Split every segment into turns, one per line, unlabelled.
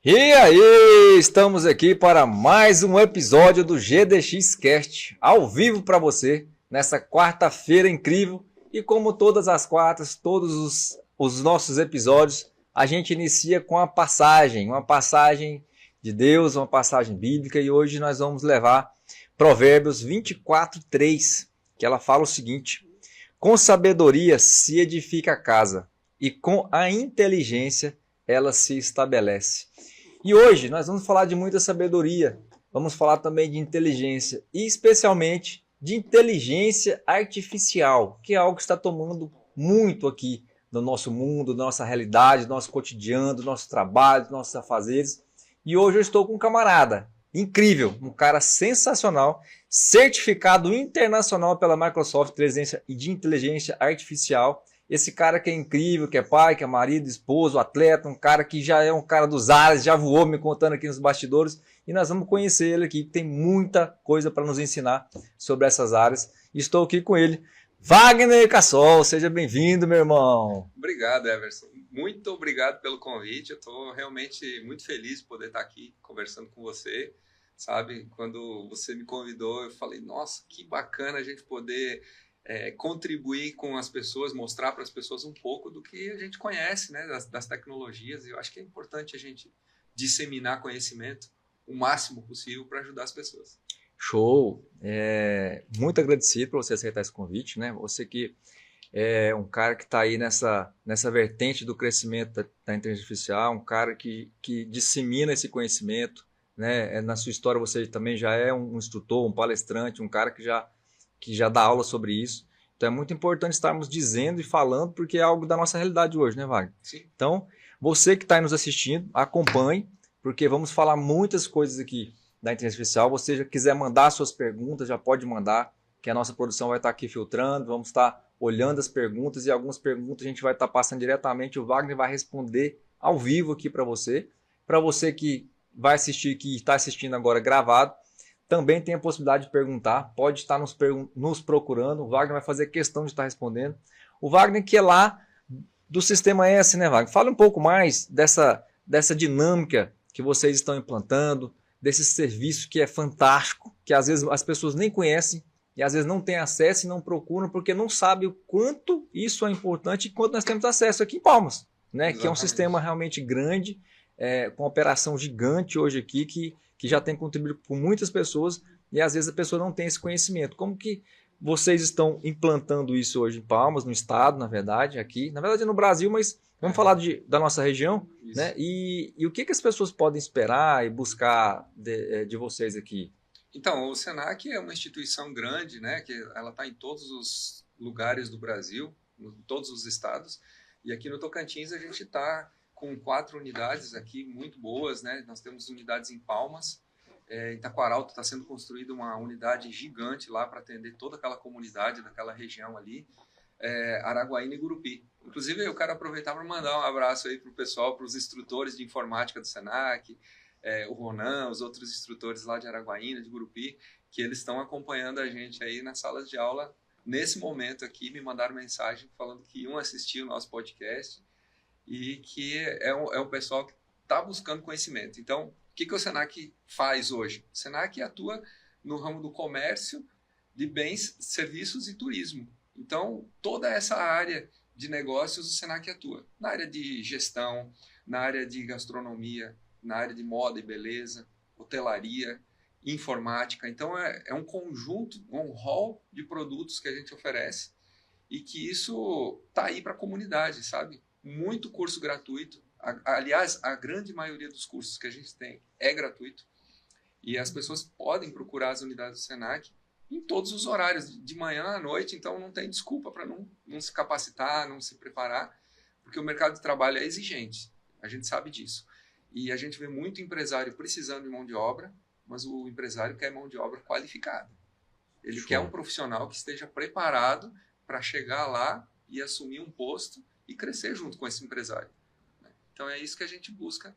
E aí, estamos aqui para mais um episódio do GDX Cast, ao vivo para você, nessa quarta-feira incrível. E como todas as quartas, todos os nossos episódios, a gente inicia com uma passagem de Deus, uma passagem bíblica. E hoje nós vamos levar Provérbios 24:3, que ela fala o seguinte: com sabedoria se edifica a casa, e com a inteligência ela se estabelece. E hoje nós vamos falar de muita sabedoria, vamos falar também de inteligência e especialmente de inteligência artificial, que é algo que está tomando muito aqui no nosso mundo, na nossa realidade, no nosso cotidiano, do nosso trabalho, dos nossos afazeres. E hoje eu estou com um camarada incrível, um cara sensacional, certificado internacional pela Microsoft de inteligência artificial. Esse cara que é incrível, que é pai, que é marido, esposo, atleta, um cara que já é um cara dos ares, já voou me contando aqui nos bastidores. E nós vamos conhecer ele aqui, que tem muita coisa para nos ensinar sobre essas áreas. Estou aqui com ele, Wagner Cassol. Seja bem-vindo, meu irmão.
Obrigado, Everson. Muito obrigado pelo convite. Eu estou realmente muito feliz de poder estar aqui conversando com você. Sabe, quando você me convidou, eu falei, nossa, que bacana a gente poder contribuir com as pessoas, mostrar para as pessoas um pouco do que a gente conhece, né, das tecnologias. E eu acho que é importante a gente disseminar conhecimento o máximo possível para ajudar as pessoas.
Show! Muito agradecido por você aceitar esse convite, né? Você que é um cara que está aí nessa vertente do crescimento da inteligência artificial, um cara que dissemina esse conhecimento, né? Na sua história você também já é um instrutor, um palestrante, um cara que já dá aula sobre isso. Então é muito importante estarmos dizendo e falando, porque é algo da nossa realidade hoje, né, Wagner?
Sim.
Então, você que está aí nos assistindo, acompanhe, porque vamos falar muitas coisas aqui da inteligência artificial. Você já quiser mandar suas perguntas, já pode mandar, que a nossa produção vai estar aqui filtrando, vamos estar olhando as perguntas e algumas perguntas a gente vai estar passando diretamente, o Wagner vai responder ao vivo aqui para você. Para você que vai assistir, que está assistindo agora gravado, também tem a possibilidade de perguntar, pode estar nos procurando, o Wagner vai fazer questão de estar respondendo. O Wagner que é lá do Sistema S, né, Wagner? Fala um pouco mais dessa dinâmica que vocês estão implantando, desse serviço que é fantástico, que às vezes as pessoas nem conhecem e às vezes não têm acesso e não procuram porque não sabem o quanto isso é importante e quanto nós temos acesso aqui em Palmas, né? Exatamente. Que é um sistema realmente grande, com operação gigante hoje aqui, que já tem contribuído com muitas pessoas e às vezes a pessoa não tem esse conhecimento. Como que vocês estão implantando isso hoje em Palmas, no estado, na verdade, aqui, na verdade no Brasil, mas vamos falar da nossa região, né? E o que as pessoas podem esperar e buscar de vocês aqui?
Então, o Senac é uma instituição grande, né? Que ela está em todos os lugares do Brasil, em todos os estados, e aqui no Tocantins a gente está com 4 unidades aqui muito boas, né? Nós temos unidades em Palmas, em Taquaralto está sendo construída uma unidade gigante lá para atender toda aquela comunidade daquela região ali, Araguaína e Gurupi. Inclusive eu quero aproveitar para mandar um abraço aí para o pessoal, para os instrutores de informática do Senac, o Ronan, os outros instrutores lá de Araguaína, de Gurupi, que eles estão acompanhando a gente aí nas salas de aula. Nesse momento aqui me mandaram mensagem falando que iam assistir o nosso podcast e que é um pessoal que está buscando conhecimento. Então, o que o Senac faz hoje? O Senac atua no ramo do comércio, de bens, serviços e turismo. Então, toda essa área de negócios o Senac atua. Na área de gestão, na área de gastronomia, na área de moda e beleza, hotelaria, informática. Então, é um conjunto, um hall de produtos que a gente oferece e que isso está aí para a comunidade, sabe? Muito curso gratuito. Aliás, a grande maioria dos cursos que a gente tem é gratuito e as pessoas podem procurar as unidades do Senac em todos os horários, de manhã à noite, então não tem desculpa para não se capacitar, não se preparar, porque o mercado de trabalho é exigente, a gente sabe disso. E a gente vê muito empresário precisando de mão de obra, mas o empresário quer mão de obra qualificada. Ele quer um profissional que esteja preparado para chegar lá e assumir um posto e crescer junto com esse empresário. Então é isso que a gente busca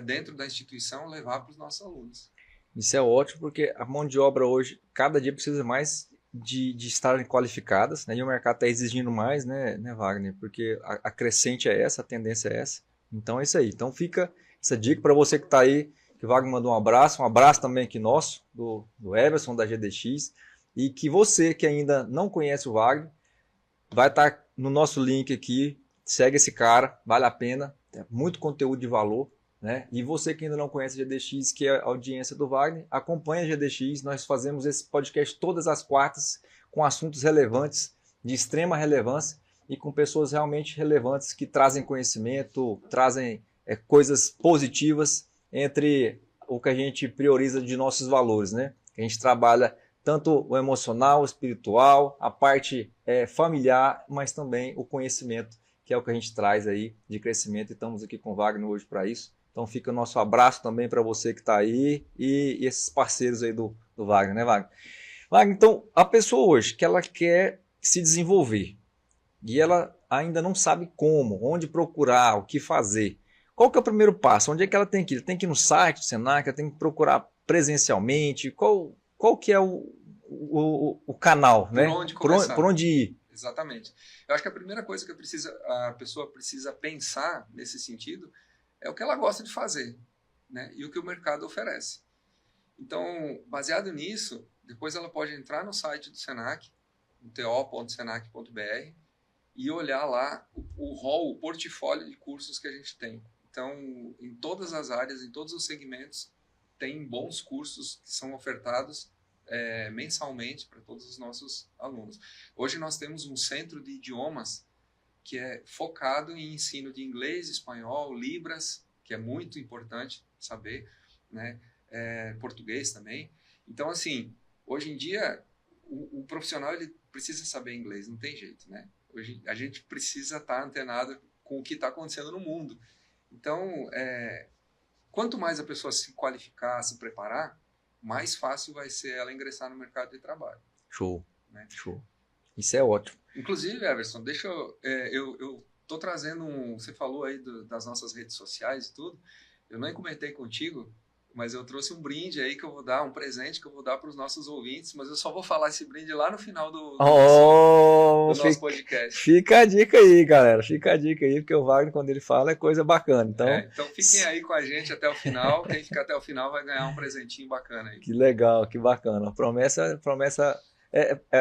dentro da instituição levar para os nossos alunos.
Isso é ótimo porque a mão de obra hoje, cada dia precisa mais de estarem qualificadas, né? E o mercado está exigindo mais, né, Wagner? Porque a crescente é essa, a tendência é essa. Então é isso aí. Então fica essa dica para você que está aí, que o Wagner mandou um abraço também aqui nosso, do Everson, da GDX, e que você que ainda não conhece o Wagner, vai estar no nosso link aqui, segue esse cara, vale a pena, tem muito conteúdo de valor, né? E você que ainda não conhece a GDX, que é a audiência do Wagner, acompanha a GDX, nós fazemos esse podcast todas as quartas, com assuntos relevantes, de extrema relevância, e com pessoas realmente relevantes que trazem conhecimento, trazem coisas positivas entre o que a gente prioriza de nossos valores, né? A gente trabalha tanto o emocional, o espiritual, a parte familiar, mas também o conhecimento, que é o que a gente traz aí de crescimento, e estamos aqui com o Wagner hoje para isso. Então fica o nosso abraço também para você que está aí e esses parceiros aí do Wagner, né, Wagner? Wagner, então, a pessoa hoje que ela quer se desenvolver e ela ainda não sabe como, onde procurar, o que fazer, qual que é o primeiro passo? Onde é que ela tem que ir? Ela tem que ir no site do Senac, ela tem que procurar presencialmente? Qual que é o canal, né?
Por onde começar?
Por onde ir?
Exatamente. Eu acho que a primeira coisa que a pessoa precisa pensar nesse sentido é o que ela gosta de fazer, né? E o que o mercado oferece. Então, baseado nisso, depois ela pode entrar no site do Senac, to.senac.br, e olhar lá o hall, o portfólio de cursos que a gente tem. Então, em todas as áreas, em todos os segmentos, tem bons cursos que são ofertados mensalmente para todos os nossos alunos. Hoje nós temos um centro de idiomas que é focado em ensino de inglês, espanhol, libras, que é muito importante saber, né? Português também. Então, assim, hoje em dia, o profissional ele precisa saber inglês, não tem jeito, né? Hoje a gente precisa estar antenado com o que está acontecendo no mundo. Então, quanto mais a pessoa se qualificar, se preparar, mais fácil vai ser ela ingressar no mercado de trabalho.
Show,
né?
Show. Isso é ótimo.
Inclusive, Everson, deixa eu estou trazendo você falou aí das nossas redes sociais e tudo, eu nem comentei contigo, mas eu trouxe um brinde aí que eu vou dar, um presente que eu vou dar para os nossos ouvintes, mas eu só vou falar esse brinde lá no final do nosso podcast.
Fica a dica aí, galera. Fica a dica aí, porque o Wagner, quando ele fala, é coisa bacana.
Então fiquem aí com a gente até o final. Quem ficar até o final vai ganhar um presentinho bacana aí.
Que legal, que bacana. A promessa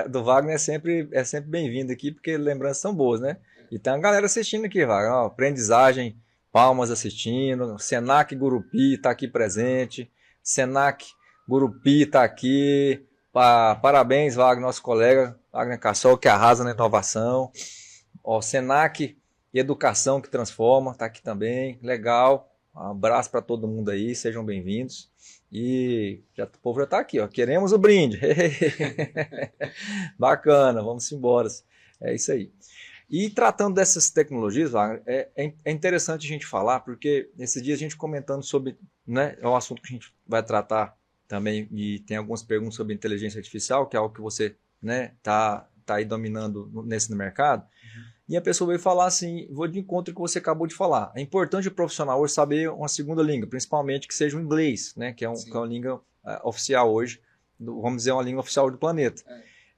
do Wagner é sempre bem-vinda aqui, porque lembranças são boas, né? E tem a galera assistindo aqui, Wagner. Ó, aprendizagem, Palmas assistindo, Senac Gurupi está aqui presente, Senac Gurupi está aqui, parabéns, Wagner, nosso colega, Wagner Cassol, que arrasa na inovação, ó, Senac Educação que Transforma, está aqui também, legal, um abraço para todo mundo aí, sejam bem-vindos, e o povo já está aqui, ó, queremos o brinde, bacana, vamos embora, é isso aí. E tratando dessas tecnologias, Wagner, é interessante a gente falar, porque esses dias a gente comentando sobre, né, é um assunto que a gente vai tratar também, e tem algumas perguntas sobre inteligência artificial, que é algo que você, né, tá aí dominando no mercado, e a pessoa veio falar assim, vou de encontro com o que você acabou de falar, é importante o profissional hoje saber uma segunda língua, principalmente que seja o inglês, né, que é uma língua oficial hoje, vamos dizer, uma língua oficial do planeta.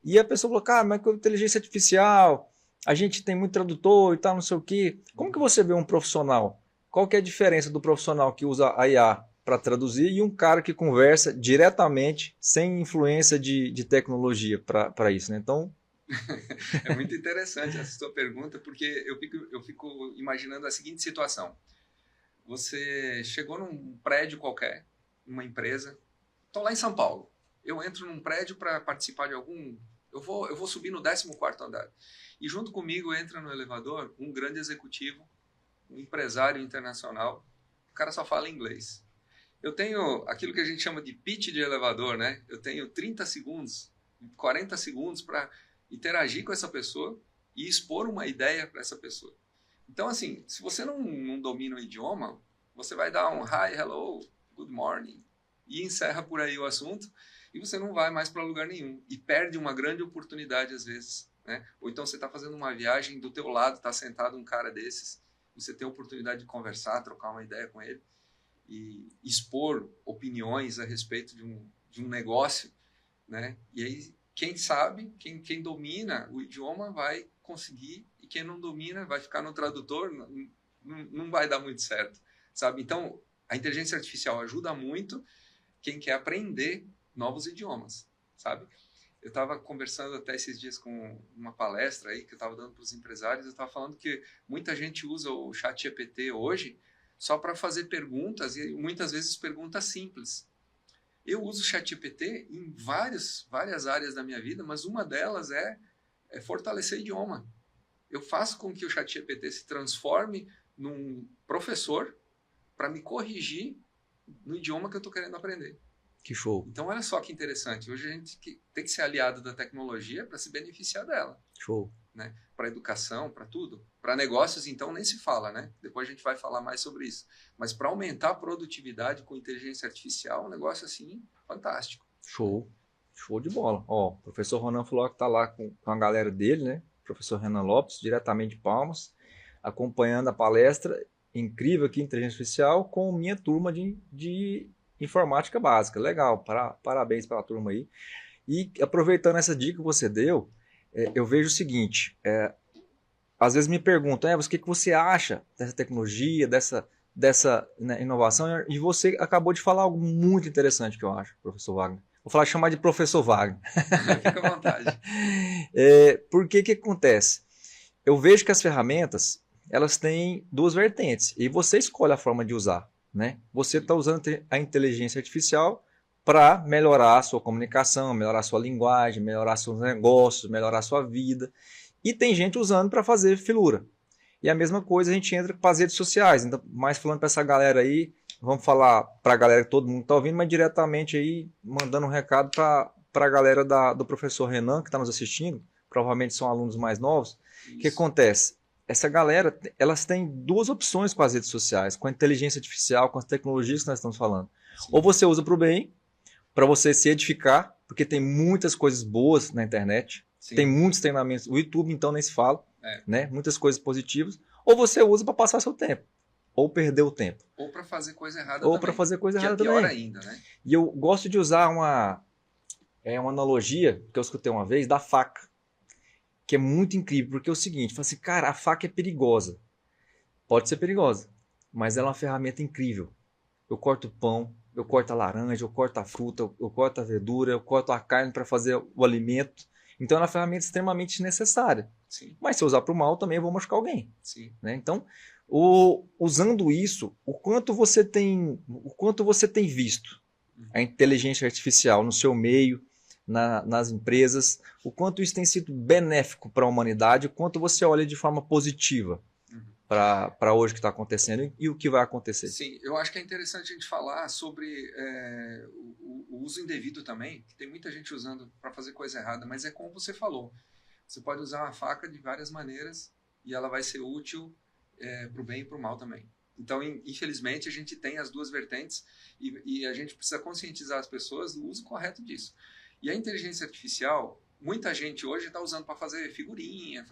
E a pessoa falou, cara, mas com inteligência artificial, a gente tem muito tradutor e tal, não sei o quê. Como que você vê um profissional? Qual que é a diferença do profissional que usa a IA para traduzir e um cara que conversa diretamente, sem influência de tecnologia para isso, né? Então...
É muito interessante essa sua pergunta, porque eu fico imaginando a seguinte situação. Você chegou num prédio qualquer, numa empresa, estou lá em São Paulo. Eu entro num prédio para participar de algum... Eu vou subir no 14º andar. E junto comigo entra no elevador um grande executivo, um empresário internacional. O cara só fala inglês. Eu tenho aquilo que a gente chama de pitch de elevador, né? Eu tenho 30 segundos, 40 segundos para interagir com essa pessoa e expor uma ideia para essa pessoa. Então, assim, se você não domina o idioma, você vai dar um hi, hello, good morning e encerra por aí o assunto e você não vai mais para lugar nenhum e perde uma grande oportunidade às vezes. Né? Ou então você está fazendo uma viagem, do teu lado está sentado um cara desses, você tem a oportunidade de conversar, trocar uma ideia com ele e expor opiniões a respeito de um negócio, né? E aí quem sabe, quem domina o idioma vai conseguir e quem não domina vai ficar no tradutor, não vai dar muito certo, sabe? Então a inteligência artificial ajuda muito quem quer aprender novos idiomas, sabe? Eu estava conversando até esses dias com uma palestra aí que eu estava dando para os empresários, eu estava falando que muita gente usa o ChatGPT hoje só para fazer perguntas e muitas vezes perguntas simples. Eu uso o ChatGPT em várias áreas da minha vida, mas uma delas é fortalecer idioma. Eu faço com que o ChatGPT se transforme num professor para me corrigir no idioma que eu estou querendo aprender.
Que show.
Então, olha só que interessante. Hoje a gente tem que ser aliado da tecnologia para se beneficiar dela.
Show.
Né? Para educação, para tudo. Para negócios, então, nem se fala, né? Depois a gente vai falar mais sobre isso. Mas para aumentar a produtividade com inteligência artificial, é um negócio assim fantástico.
Show. Show de bola. Ó, o professor Ronan falou que tá lá com a galera dele, né? Professor Renan Lopes, diretamente de Palmas, acompanhando a palestra incrível aqui, inteligência artificial, com minha turma de informática básica. Legal, parabéns pela turma aí. E aproveitando essa dica que você deu, eu vejo o seguinte, às vezes me perguntam, o que você acha dessa tecnologia, dessa né, inovação, e você acabou de falar algo muito interessante que eu acho, professor Wagner. Vou chamar de professor Wagner.
Fica à vontade.
Porque que acontece? Eu vejo que as ferramentas, elas têm duas vertentes, e você escolhe a forma de usar. Né? Você está usando a inteligência artificial para melhorar a sua comunicação, melhorar a sua linguagem, melhorar seus negócios, melhorar a sua vida. E tem gente usando para fazer filura. E a mesma coisa a gente entra com as redes sociais. Então, mais falando para essa galera aí, vamos falar para a galera que todo mundo está ouvindo, mas diretamente aí, mandando um recado para a galera do professor Renan, que está nos assistindo, provavelmente são alunos mais novos. O que acontece? Essa galera, elas têm duas opções com as redes sociais, com a inteligência artificial, com as tecnologias que nós estamos falando. Sim. Ou você usa para o bem, para você se edificar, porque tem muitas coisas boas na internet, Sim. Tem muitos treinamentos, o YouTube então nem se fala, né? Muitas coisas positivas, ou você usa para passar seu tempo, ou perder o tempo.
Ou para fazer coisa errada
ou para fazer coisa errada
pior
também.
ainda, né?
E eu gosto de usar uma analogia que eu escutei uma vez da faca, que é muito incrível, porque é o seguinte, fala assim, cara, a faca é perigosa. Pode ser perigosa, mas ela é uma ferramenta incrível. Eu corto o pão, eu corto a laranja, eu corto a fruta, eu corto a verdura, eu corto a carne para fazer o alimento. Então é uma ferramenta extremamente necessária.
Sim.
Mas se eu usar para o mal, também eu vou machucar alguém.
Sim.
Né? Então, usando isso, o quanto você tem visto a inteligência artificial no seu meio, nas empresas, o quanto isso tem sido benéfico para a humanidade, o quanto você olha de forma positiva para hoje que está acontecendo e o que vai acontecer.
Sim, eu acho que é interessante a gente falar sobre o uso indevido também, que tem muita gente usando para fazer coisa errada, mas é como você falou, você pode usar uma faca de várias maneiras e ela vai ser útil para o bem e para o mal também. Então, infelizmente, a gente tem as duas vertentes e a gente precisa conscientizar as pessoas do uso correto disso. E a inteligência artificial, muita gente hoje está usando para fazer figurinha,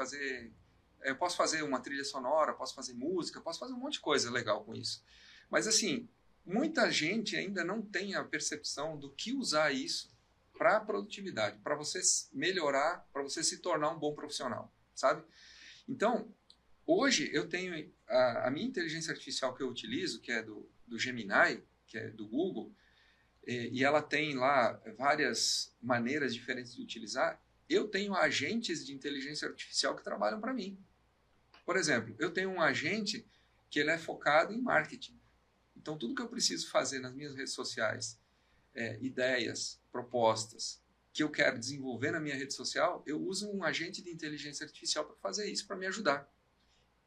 eu posso fazer uma trilha sonora, posso fazer música, posso fazer um monte de coisa legal com isso. Mas, assim, muita gente ainda não tem a percepção do que usar isso para a produtividade, para você melhorar, para você se tornar um bom profissional, sabe? Então, hoje eu tenho a minha inteligência artificial que eu utilizo, que é do Gemini, que é do Google, e ela tem lá várias maneiras diferentes de utilizar. Eu tenho agentes de inteligência artificial que trabalham para mim. Por exemplo, eu tenho um agente que ele é focado em marketing. Então, tudo que eu preciso fazer nas minhas redes sociais, ideias, propostas, que eu quero desenvolver na minha rede social, eu uso um agente de inteligência artificial para fazer isso, para me ajudar.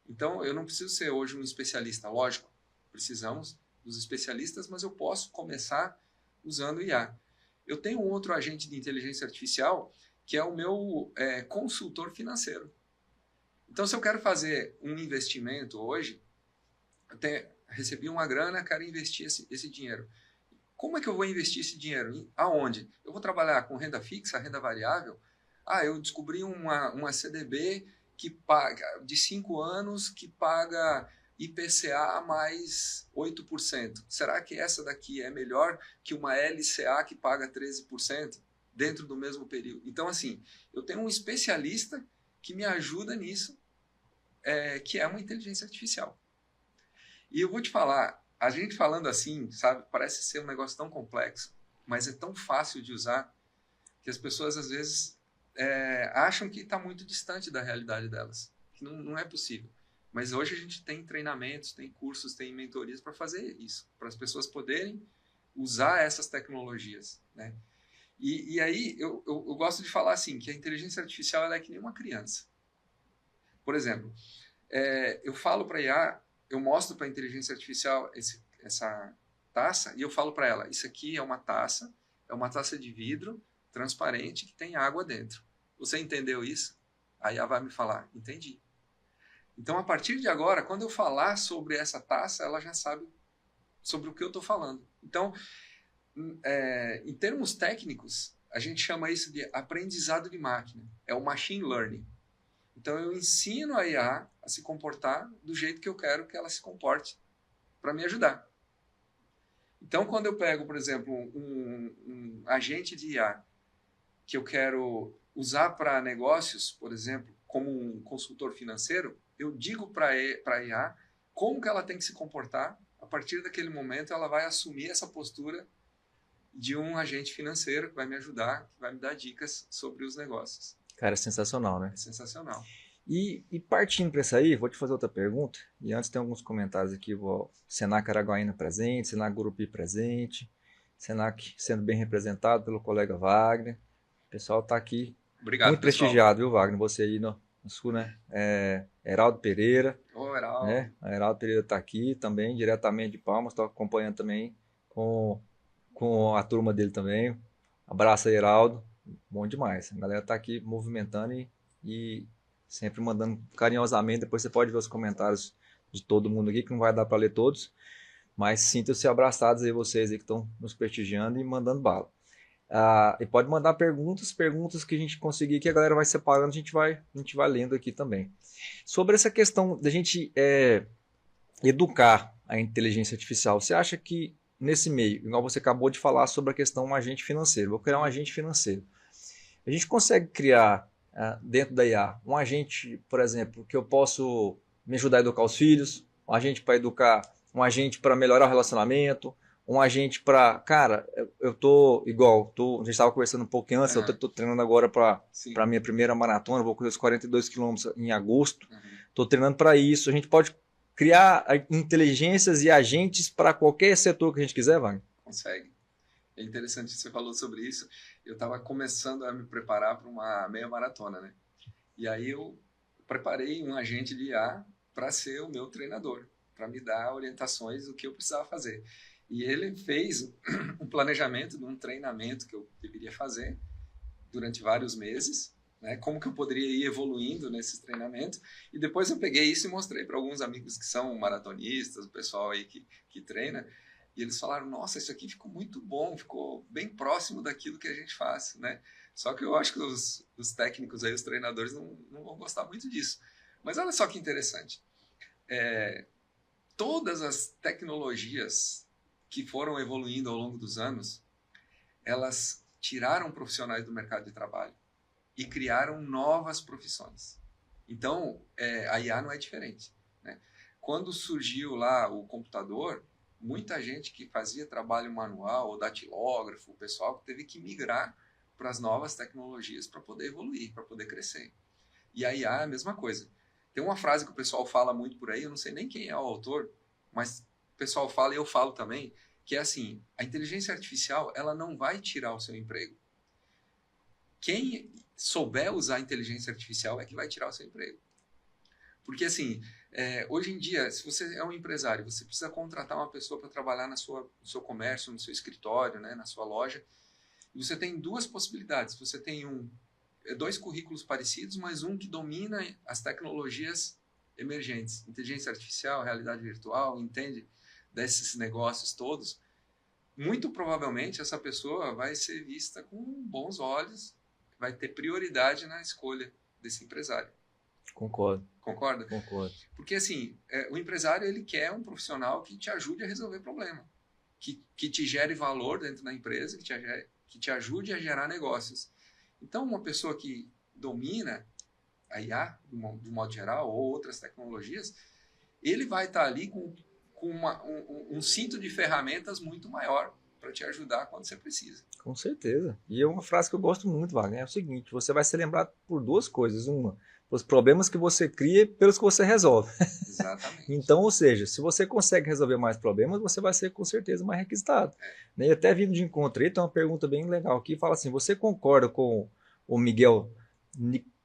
Então, eu não preciso ser hoje um especialista, lógico, precisamos dos especialistas, mas eu posso começar usando IA. Eu tenho um outro agente de inteligência artificial que é o meu consultor financeiro. Então, se eu quero fazer um investimento hoje, recebi uma grana, quero investir esse dinheiro. Como é que eu vou investir esse dinheiro? Aonde? Eu vou trabalhar com renda fixa, renda variável? Eu descobri uma CDB que paga, de 5 anos que paga IPCA mais 8%. Será que essa daqui é melhor que uma LCA que paga 13% dentro do mesmo período? Então, assim, eu tenho um especialista que me ajuda nisso, que é uma inteligência artificial. E eu vou te falar, a gente falando assim, sabe, parece ser um negócio tão complexo, mas é tão fácil de usar que as pessoas às vezes acham que está muito distante da realidade delas, que não é possível. Mas hoje a gente tem treinamentos, tem cursos, tem mentorias para fazer isso, para as pessoas poderem usar essas tecnologias, né? E aí eu gosto de falar assim, que a inteligência artificial ela é que nem uma criança. Por exemplo, eu falo para a IA, eu mostro para a inteligência artificial essa taça e eu falo para ela, isso aqui é uma taça de vidro transparente que tem água dentro. Você entendeu isso? Aí ela vai me falar, entendi. Então, a partir de agora, quando eu falar sobre essa taça, ela já sabe sobre o que eu estou falando. Então, em termos técnicos, a gente chama isso de aprendizado de máquina. É o machine learning. Então, eu ensino a IA a se comportar do jeito que eu quero que ela se comporte para me ajudar. Então, quando eu pego, por exemplo, um agente de IA que eu quero usar para negócios, por exemplo, como um consultor financeiro, eu digo para a IA como que ela tem que se comportar. A partir daquele momento, ela vai assumir essa postura de um agente financeiro que vai me ajudar, que vai me dar dicas sobre os negócios.
Cara, é sensacional, né?
É sensacional.
E partindo para isso aí, vou te fazer outra pergunta. E antes tem alguns comentários aqui. Senac Araguaína presente, Senac Gurupi presente, Senac sendo bem representado pelo colega Wagner. O pessoal está aqui.
Obrigado,
muito
pessoal.
Prestigiado, viu, Wagner? Você aí no sul, né? Heraldo Pereira.
Ô, Heraldo.
Né? A Heraldo Pereira está aqui também, diretamente de Palmas. Estou acompanhando também com a turma dele também. Abraço aí, Heraldo. Bom demais. A galera está aqui movimentando e sempre mandando carinhosamente. Depois você pode ver os comentários de todo mundo aqui, que não vai dar para ler todos. Mas sintam-se abraçados aí, vocês aí que estão nos prestigiando e mandando bala. E pode mandar perguntas que a gente conseguir, que a galera vai separando, a gente vai lendo aqui também. Sobre essa questão da gente educar a inteligência artificial, você acha que nesse meio, igual você acabou de falar sobre a questão um agente financeiro, vou criar um agente financeiro. A gente consegue criar dentro da IA um agente, por exemplo, que eu posso me ajudar a educar os filhos, um agente para educar, um agente para melhorar o relacionamento, um agente para... Cara, eu tô igual, a gente estava conversando um pouco antes, eu tô treinando agora para a minha primeira maratona, vou correr os 42 quilômetros em agosto, estou treinando para isso. A gente pode criar inteligências e agentes para qualquer setor que a gente quiser, Wagner?
Consegue. É interessante que você falou sobre isso. Eu estava começando a me preparar para uma meia maratona, né? E aí eu preparei um agente de IA para ser o meu treinador, para me dar orientações do que eu precisava fazer. E ele fez um planejamento de um treinamento que eu deveria fazer durante vários meses, né? Como que eu poderia ir evoluindo nesses treinamentos. E depois eu peguei isso e mostrei para alguns amigos que são maratonistas, o pessoal aí que treina. E eles falaram, nossa, isso aqui ficou muito bom, ficou bem próximo daquilo que a gente faz, né? Só que eu acho que os técnicos aí, os treinadores, não vão gostar muito disso. Mas olha só que interessante. Todas as tecnologias que foram evoluindo ao longo dos anos, elas tiraram profissionais do mercado de trabalho e criaram novas profissões. Então, a IA não é diferente, né? Quando surgiu lá o computador, muita gente que fazia trabalho manual ou datilógrafo, o pessoal teve que migrar para as novas tecnologias para poder evoluir, para poder crescer. E a IA é a mesma coisa. Tem uma frase que o pessoal fala muito por aí, eu não sei nem quem é o autor, mas o pessoal fala e eu falo também, que é assim, a inteligência artificial ela não vai tirar o seu emprego. Quem souber usar a inteligência artificial é que vai tirar o seu emprego. Porque assim, hoje em dia, se você é um empresário, você precisa contratar uma pessoa para trabalhar no seu comércio, no seu escritório, né, na sua loja, e você tem duas possibilidades. Você tem dois currículos parecidos, mas um que domina as tecnologias emergentes, inteligência artificial, realidade virtual, entende desses negócios todos. Muito provavelmente essa pessoa vai ser vista com bons olhos, vai ter prioridade na escolha desse empresário.
Concordo.
Concorda?
Concordo.
Porque assim, o empresário ele quer um profissional que te ajude a resolver problema, que te gere valor dentro da empresa, que te ajude a gerar negócios. Então, uma pessoa que domina a IA, de modo geral, ou outras tecnologias, ele vai estar ali com com um cinto de ferramentas muito maior para te ajudar quando você precisa.
Com certeza. E é uma frase que eu gosto muito, Wagner, é o seguinte, você vai ser lembrado por duas coisas. Uma, os problemas que você cria pelos que você resolve.
Exatamente.
Então, ou seja, se você consegue resolver mais problemas, você vai ser com certeza mais requisitado. E até vindo de encontro aí, tem uma pergunta bem legal aqui, fala assim, você concorda com o Miguel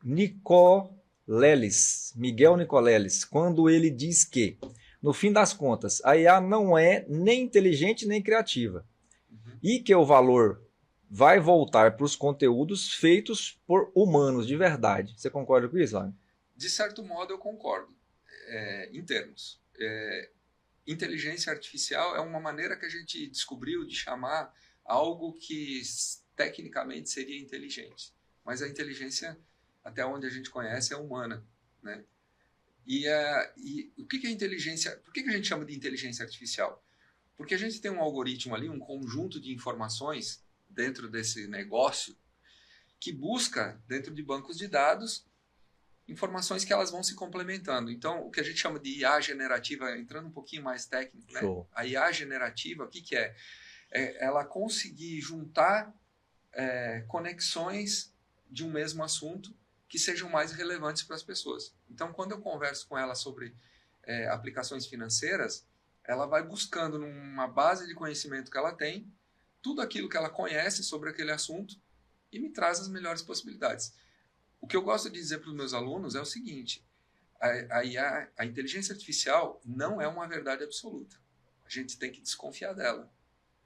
Nicoleles, quando ele diz que, no fim das contas, a IA não é nem inteligente nem criativa, e que o valor vai voltar para os conteúdos feitos por humanos de verdade. Você concorda com isso, Wagner?
De certo modo, eu concordo, em termos. Inteligência artificial é uma maneira que a gente descobriu de chamar algo que tecnicamente seria inteligente. Mas a inteligência, até onde a gente conhece, é humana, né? E o que é inteligência? Por que a gente chama de inteligência artificial? Porque a gente tem um algoritmo ali, um conjunto de informações dentro desse negócio que busca, dentro de bancos de dados, informações que elas vão se complementando. Então, o que a gente chama de IA generativa, entrando um pouquinho mais técnico, né? A IA generativa, o que é? É ela conseguir juntar conexões de um mesmo assunto que sejam mais relevantes para as pessoas. Então, quando eu converso com ela sobre aplicações financeiras, ela vai buscando numa base de conhecimento que ela tem, tudo aquilo que ela conhece sobre aquele assunto e me traz as melhores possibilidades. O que eu gosto de dizer para os meus alunos é o seguinte, a inteligência artificial não é uma verdade absoluta. A gente tem que desconfiar dela,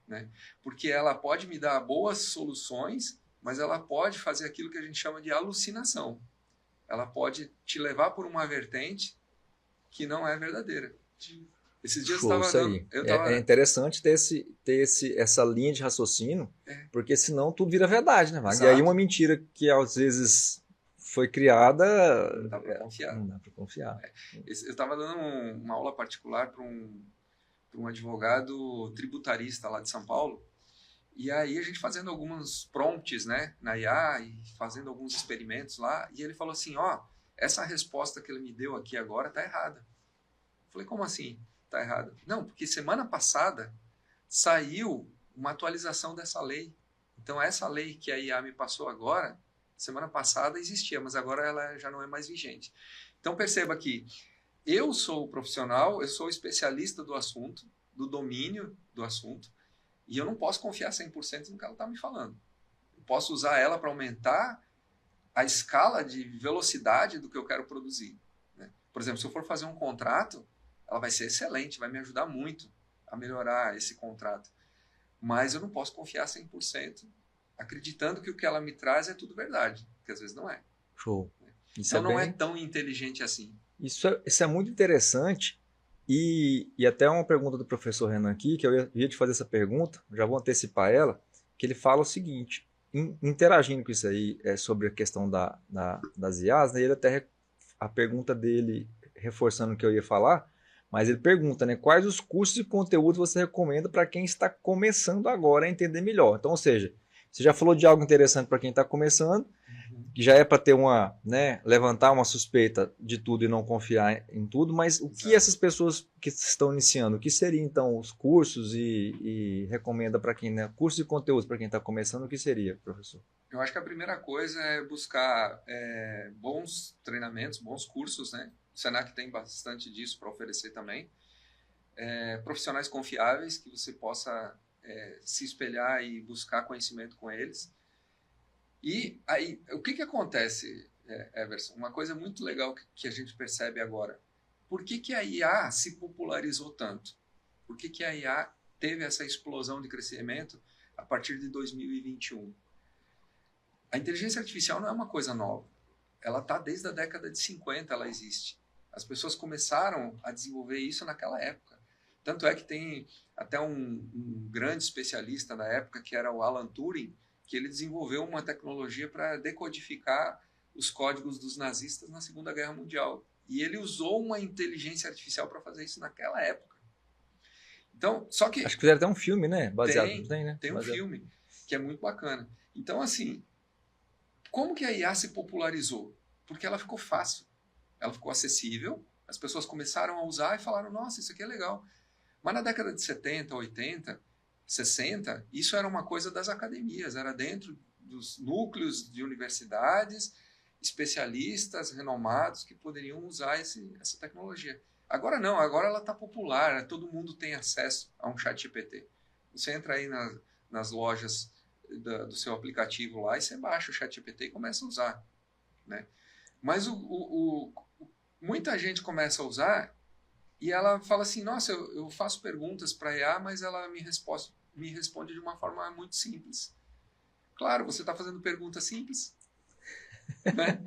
né? Porque ela pode me dar boas soluções, mas ela pode fazer aquilo que a gente chama de alucinação. Ela pode te levar por uma vertente que não é verdadeira. Esses dias
É interessante ter essa linha de raciocínio, porque senão tudo vira verdade, né, Wagner? E aí uma mentira que às vezes foi criada...
Não dá para confiar.
Não dá para confiar.
Eu estava dando uma aula particular para um advogado tributarista lá de São Paulo, e aí a gente fazendo alguns prompts, né, na IA e fazendo alguns experimentos lá, e ele falou assim, essa resposta que ele me deu aqui agora está errada. Eu falei, como assim? Está errado. Não, porque semana passada saiu uma atualização dessa lei. Então, essa lei que a IA me passou agora, semana passada existia, mas agora ela já não é mais vigente. Então, perceba que eu sou o profissional, eu sou o especialista do assunto, do domínio do assunto, e eu não posso confiar 100% no que ela está me falando. Eu posso usar ela para aumentar a escala de velocidade do que eu quero produzir, né? Por exemplo, se eu for fazer um contrato, ela vai ser excelente, vai me ajudar muito a melhorar esse contrato. Mas eu não posso confiar 100%, acreditando que o que ela me traz é tudo verdade, porque às vezes não é.
Show.
Então não é tão inteligente assim.
Isso é muito interessante e até uma pergunta do professor Renan aqui, que eu ia te fazer essa pergunta, já vou antecipar ela, que ele fala o seguinte, interagindo com isso aí sobre a questão das IAs, né, ele até a pergunta dele, reforçando o que eu ia falar, mas ele pergunta, né, quais os cursos de conteúdo você recomenda para quem está começando agora a entender melhor. Então, ou seja, você já falou de algo interessante para quem está começando, que já é para ter levantar uma suspeita de tudo e não confiar em tudo, mas o que essas pessoas que estão iniciando, o que seriam então os cursos e recomenda para quem, né, curso de conteúdo para quem está começando, o que seria, professor?
Eu acho que a primeira coisa é buscar bons treinamentos, bons cursos, né? O Senac tem bastante disso para oferecer também. Profissionais confiáveis, que você possa se espelhar e buscar conhecimento com eles. E aí, o que acontece, Everson? Uma coisa muito legal que a gente percebe agora. Por que a IA se popularizou tanto? Por que a IA teve essa explosão de crescimento a partir de 2021? A inteligência artificial não é uma coisa nova. Ela está desde a década de 50, ela existe. As pessoas começaram a desenvolver isso naquela época. Tanto é que tem até um grande especialista na época, que era o Alan Turing, que ele desenvolveu uma tecnologia para decodificar os códigos dos nazistas na Segunda Guerra Mundial. E ele usou uma inteligência artificial para fazer isso naquela época. Então, só que...
Acho que fizeram até um filme, né? Baseado, né?
Tem um filme que é muito bacana. Então, assim, como que a IA se popularizou? Porque ela ficou fácil. Ela ficou acessível, as pessoas começaram a usar e falaram, nossa, isso aqui é legal. Mas na década de 70, 80, 60, isso era uma coisa das academias, era dentro dos núcleos de universidades, especialistas renomados que poderiam usar essa tecnologia. Agora não, agora ela está popular, todo mundo tem acesso a um chat GPT. Você entra aí nas lojas do seu aplicativo lá e você baixa o chat GPT e começa a usar, né? Mas muita gente começa a usar e ela fala assim, nossa, eu faço perguntas para a IA, mas ela me responde de uma forma muito simples. Claro, você está fazendo perguntas simples, né?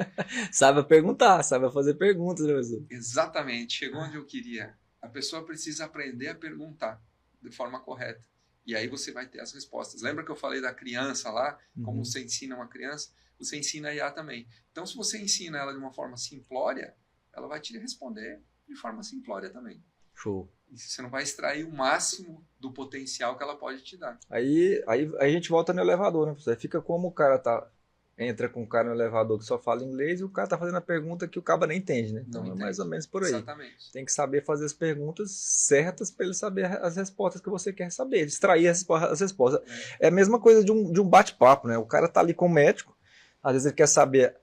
Sabe perguntar, sabe fazer perguntas, né, professor?
Exatamente, chegou onde eu queria. A pessoa precisa aprender a perguntar de forma correta. E aí você vai ter as respostas. Lembra que eu falei da criança lá? Como você ensina uma criança? Você ensina a IA também. Então, se você ensina ela de uma forma simplória, ela vai te responder de forma simplória também.
Show.
E você não vai extrair o máximo do potencial que ela pode te dar.
Aí a gente volta no elevador, né, professor? Fica como o cara entra com um cara no elevador que só fala inglês e o cara tá fazendo a pergunta que o cara nem entende, né? Então é mais ou menos por aí.
Exatamente.
Tem que saber fazer as perguntas certas para ele saber as respostas que você quer saber, extrair as respostas. É a mesma coisa de um bate-papo, né? O cara tá ali com o médico, às vezes ele quer saber,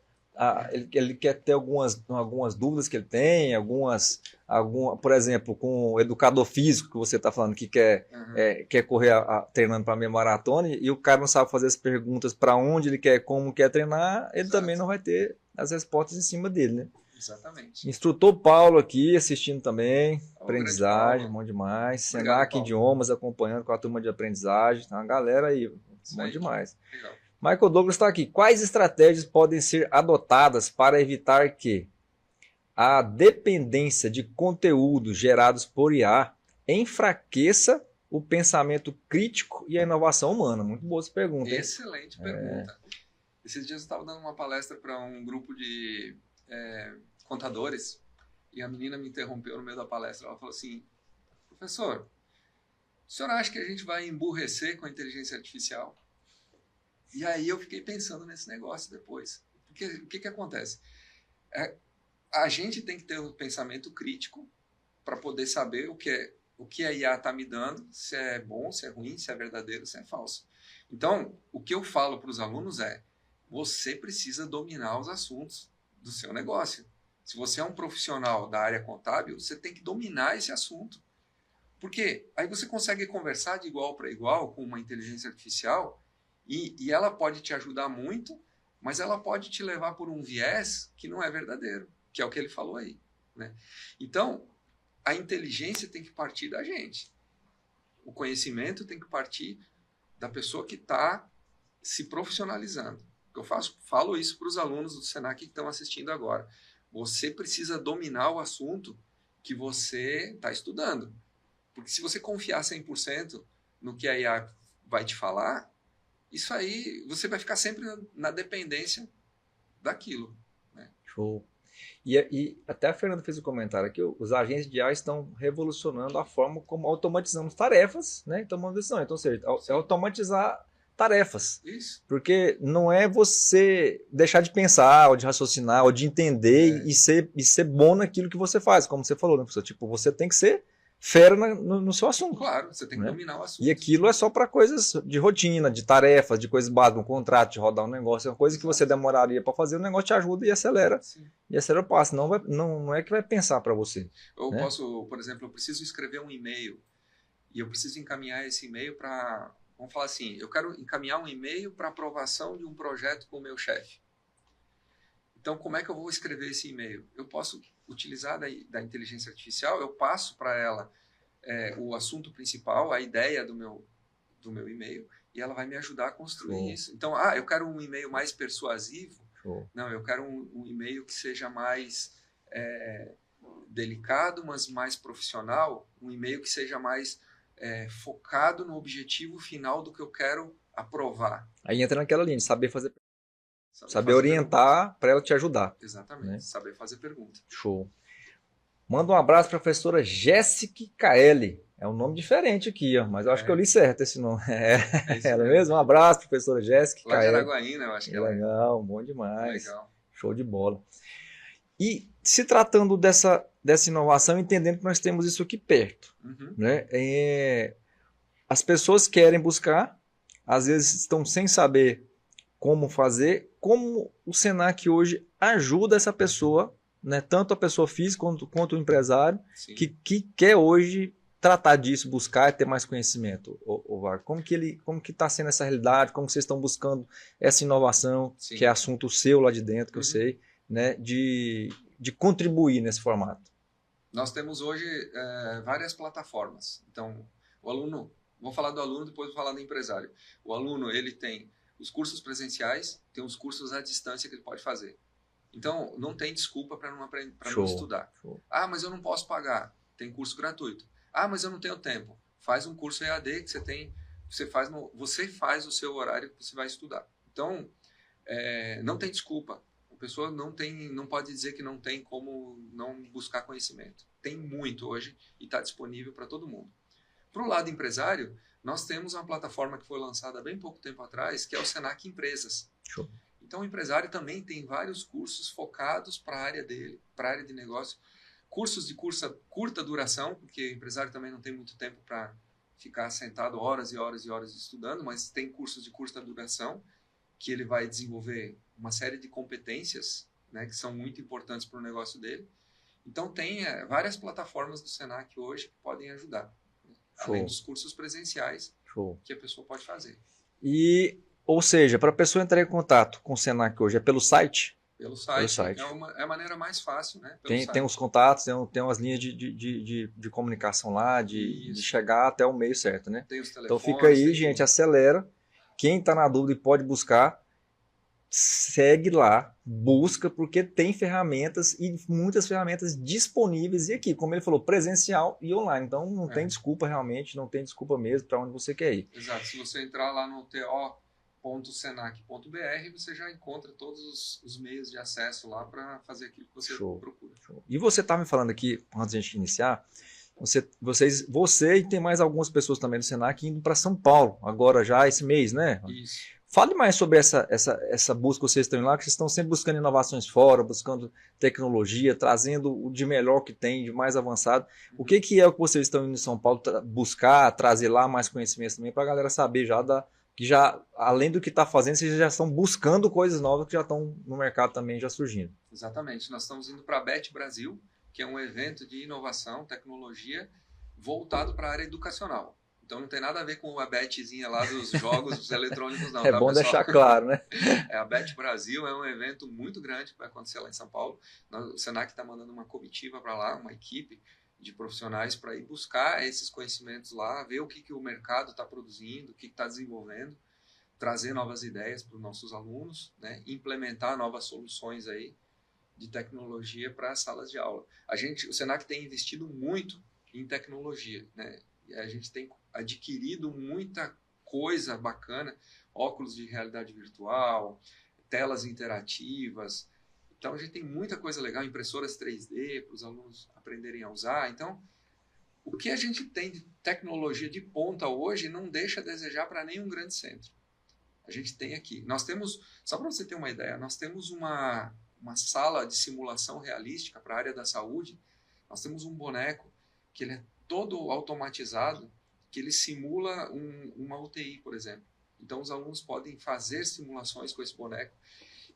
ele quer ter algumas dúvidas que ele tem, por exemplo, com o educador físico que você está falando que quer correr treinando para a meia maratona e o cara não sabe fazer as perguntas para onde ele quer, como quer treinar, ele também não vai ter as respostas em cima dele, né?
Exatamente.
Instrutor Paulo aqui assistindo também, aprendizagem,
Paulo.
bom demais.
Obrigado,
Senac
Paulo.
Idiomas acompanhando com a turma de aprendizagem, tá uma galera aí, bom demais.
Legal.
Michael Douglas está aqui. Quais estratégias podem ser adotadas para evitar que a dependência de conteúdos gerados por IA enfraqueça o pensamento crítico e a inovação humana? Muito boa essa pergunta, hein?
Excelente pergunta. Esses dias eu estava dando uma palestra para um grupo de contadores e a menina me interrompeu no meio da palestra. Ela falou assim, professor, o senhor acha que a gente vai emburrecer com a inteligência artificial? E aí eu fiquei pensando nesse negócio depois. Porque o que acontece? A gente tem que ter um pensamento crítico para poder saber o que a IA está me dando, se é bom, se é ruim, se é verdadeiro, se é falso. Então, o que eu falo para os alunos você precisa dominar os assuntos do seu negócio. Se você é um profissional da área contábil, você tem que dominar esse assunto. Porque aí você consegue conversar de igual para igual com uma inteligência artificial e ela pode te ajudar muito, mas ela pode te levar por um viés que não é verdadeiro, que é o que ele falou aí, né? Então, a inteligência tem que partir da gente. O conhecimento tem que partir da pessoa que está se profissionalizando. Eu falo isso para os alunos do Senac que estão assistindo agora. Você precisa dominar o assunto que você está estudando. Porque se você confiar 100% no que a IA vai te falar, isso aí você vai ficar sempre na dependência daquilo, né?
Show. E até a Fernanda fez um comentário aqui, os agentes de IA estão revolucionando a forma como automatizamos tarefas, né? Tomando decisão. Então, ou seja, é automatizar tarefas.
Isso.
Porque não é você deixar de pensar, ou de raciocinar, ou de entender e ser bom naquilo que você faz, como você falou, né, professor? Tipo, você tem que ser fera no seu assunto.
Claro, você tem que dominar o assunto.
E aquilo é só para coisas de rotina, de tarefas, de coisas básicas, um contrato, de rodar um negócio, é uma coisa que você demoraria para fazer, o negócio te ajuda e acelera. Sim. E acelera o passo. Não é que vai pensar para você.
Eu posso, por exemplo, eu preciso escrever um e-mail e eu preciso encaminhar esse e-mail para, vamos falar assim, eu quero encaminhar um e-mail para aprovação de um projeto com o meu chefe. Então, como é que eu vou escrever esse e-mail? Eu posso utilizar da inteligência artificial, eu passo para ela o assunto principal, a ideia do meu e-mail, e ela vai me ajudar a construir isso. Então, eu quero um e-mail mais persuasivo. Não, eu quero um e-mail que seja mais delicado, mas mais profissional, um e-mail que seja mais focado no objetivo final do que eu quero aprovar.
Aí entra naquela linha, saber orientar para ela te ajudar.
Exatamente, né? Saber fazer pergunta.
Show. Manda um abraço para a professora Jéssica Kaeli. É um nome diferente aqui, ó, mas eu acho que eu li certo esse nome. Ela mesmo? Um abraço, professora Jéssica Kaeli.
Lá de Araguaína, eu acho que ela é.
Legal, bom demais.
Legal.
Show de bola. E se tratando dessa inovação, entendendo que nós temos isso aqui perto,
Uhum.
né? As pessoas querem buscar, às vezes estão sem saber como fazer, como o Senac hoje ajuda essa pessoa, né? Tanto a pessoa física quanto o empresário,
Sim.
que quer hoje tratar disso, buscar e ter mais conhecimento, Wagner. Como que está sendo essa realidade, como que vocês estão buscando essa inovação,
Sim.
que é assunto seu lá de dentro, que eu
Uhum.
sei, né? De contribuir nesse formato.
Nós temos hoje várias plataformas. Então, o aluno, vou falar do aluno, depois vou falar do empresário. O aluno, ele tem os cursos presenciais, tem os cursos à distância que ele pode fazer. Então, não tem desculpa para não estudar.
Show.
Ah, mas eu não posso pagar. Tem curso gratuito. Ah, mas eu não tenho tempo. Faz um curso EAD que você faz o seu horário que você vai estudar. Então, não tem desculpa. A pessoa não pode dizer que não tem como não buscar conhecimento. Tem muito hoje e está disponível para todo mundo. Para o lado empresário, nós temos uma plataforma que foi lançada há bem pouco tempo atrás, que é o Senac Empresas.
Show.
Então, o empresário também tem vários cursos focados para a área dele, para a área de negócio. Cursos de curta duração, porque o empresário também não tem muito tempo para ficar sentado horas e horas e horas estudando, mas tem cursos de curta duração, que ele vai desenvolver uma série de competências, né, que são muito importantes para o negócio dele. Então, tem várias plataformas do Senac hoje que podem ajudar, né, além dos cursos presenciais que a pessoa pode fazer.
Ou seja, para a pessoa entrar em contato com o Senac hoje, é pelo site?
Pelo site. É a maneira mais fácil, né?
Tem os contatos, tem umas linhas de comunicação lá, de chegar até o meio certo, né?
Tem os telefones.
Então fica aí, gente, tudo. Acelera. Quem está na dúvida e pode buscar, segue lá, busca, porque tem ferramentas e muitas ferramentas disponíveis. E aqui, como ele falou, presencial e online. Então não tem desculpa realmente, não tem desculpa mesmo para onde você quer ir.
Exato. Se você entrar lá no to.senac.br, você já encontra todos os meios de acesso lá para fazer aquilo que você procura.
Show. E você está me falando aqui, antes de a gente iniciar, você e tem mais algumas pessoas também do Senac indo para São Paulo, agora já esse mês, né?
Isso.
Fale mais sobre essa busca que vocês estão lá, que vocês estão sempre buscando inovações fora, buscando tecnologia, trazendo o de melhor que tem, de mais avançado. O que é o que vocês estão indo em São Paulo buscar, trazer lá mais conhecimentos também, para a galera saber que já, além do que está fazendo, vocês já estão buscando coisas novas que já estão no mercado também já surgindo.
Exatamente. Nós estamos indo para a BET Brasil, que é um evento de inovação, tecnologia, voltado para a área educacional. Então não tem nada a ver com a BETzinha lá dos jogos eletrônicos, não.
É bom deixar claro, né?
A BET Brasil é um evento muito grande que vai acontecer lá em São Paulo. O Senac está mandando uma comitiva para lá, uma equipe de profissionais para ir buscar esses conhecimentos lá, ver o que o mercado está produzindo, o que está desenvolvendo, trazer novas ideias para os nossos alunos, né? Implementar novas soluções aí de tecnologia para as salas de aula. O Senac tem investido muito em tecnologia, né? E a gente tem adquirido muita coisa bacana, óculos de realidade virtual, telas interativas. Então, a gente tem muita coisa legal, impressoras 3D para os alunos aprenderem a usar. Então, o que a gente tem de tecnologia de ponta hoje não deixa a desejar para nenhum grande centro. A gente tem aqui. Nós temos, só para você ter uma ideia, nós temos uma sala de simulação realística para a área da saúde. Nós temos um boneco que ele é todo automatizado, que ele simula uma UTI, por exemplo. Então, os alunos podem fazer simulações com esse boneco.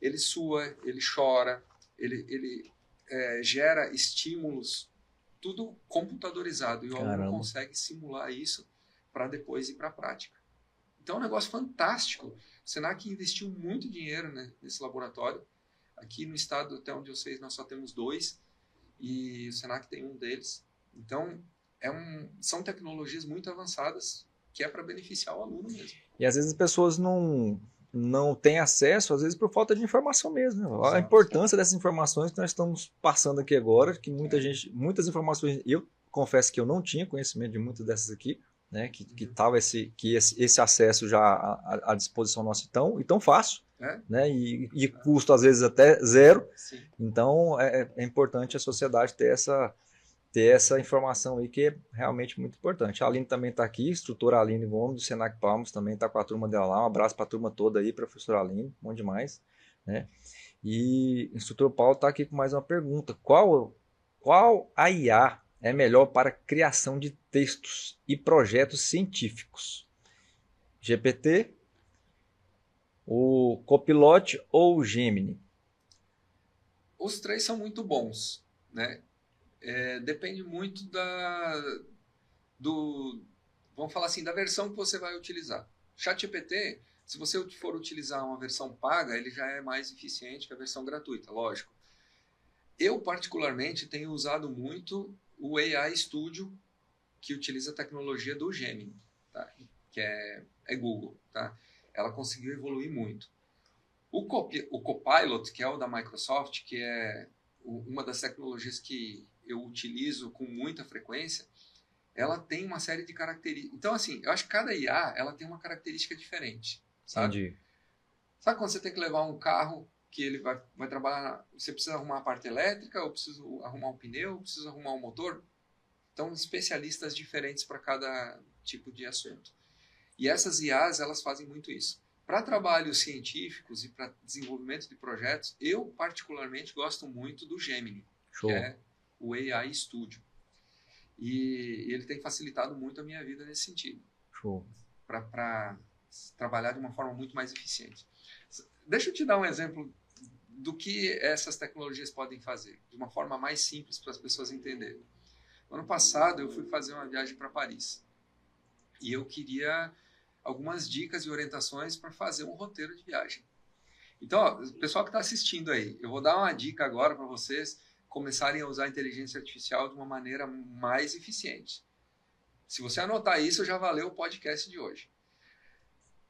Ele sua, ele chora, ele gera estímulos, tudo computadorizado. E o aluno consegue simular isso para depois ir para a prática. Então, é um negócio fantástico. O Senac investiu muito dinheiro, né, nesse laboratório. Aqui no estado, até onde eu sei, nós só temos 2. E o Senac tem um deles. Então, são tecnologias muito avançadas que é para beneficiar o aluno mesmo.
E às vezes as pessoas não têm acesso, às vezes por falta de informação mesmo. Né? A importância dessas informações que nós estamos passando aqui agora, que muitas informações, eu confesso que eu não tinha conhecimento de muitas dessas aqui, né? Que tava esse acesso já à disposição nossa tão fácil, né? E custo às vezes até zero.
Sim.
Então é importante a sociedade ter essa informação aí, que é realmente muito importante. A Aline também está aqui, instrutora Aline Gomes, do Senac Palmas, também está com a turma dela lá. Um abraço para a turma toda aí, professora Aline, bom demais, né? E o instrutor Paulo está aqui com mais uma pergunta. Qual a IA é melhor para criação de textos e projetos científicos? GPT, o Copilot ou o Gemini?
Os três são muito bons, né? Depende muito vamos falar assim, da versão que você vai utilizar. ChatGPT, se você for utilizar uma versão paga, ele já é mais eficiente que a versão gratuita, lógico. Eu, particularmente, tenho usado muito o AI Studio, que utiliza a tecnologia do Gemini, tá? Que é Google. Tá? Ela conseguiu evoluir muito. O Copilot, que é o da Microsoft, que é uma das tecnologias que eu utilizo com muita frequência, ela tem uma série de características. Então, assim, eu acho que cada IA ela tem uma característica diferente. Sabe?
Entendi.
Sabe quando você tem que levar um carro que ele vai trabalhar, você precisa arrumar a parte elétrica, ou preciso arrumar um pneu, ou preciso arrumar um motor? Então, especialistas diferentes para cada tipo de assunto. E essas IAs, elas fazem muito isso. Para trabalhos científicos e para desenvolvimento de projetos, eu particularmente gosto muito do Gemini,
Show.
que é o AI Studio. E ele tem facilitado muito a minha vida nesse sentido.
Show.
Para trabalhar de uma forma muito mais eficiente. Deixa eu te dar um exemplo do que essas tecnologias podem fazer, de uma forma mais simples para as pessoas entenderem. No ano passado, eu fui fazer uma viagem para Paris. E eu queria algumas dicas e orientações para fazer um roteiro de viagem. Então, ó, o pessoal que está assistindo aí, eu vou dar uma dica agora para vocês começarem a usar a inteligência artificial de uma maneira mais eficiente. Se você anotar isso, já valeu o podcast de hoje.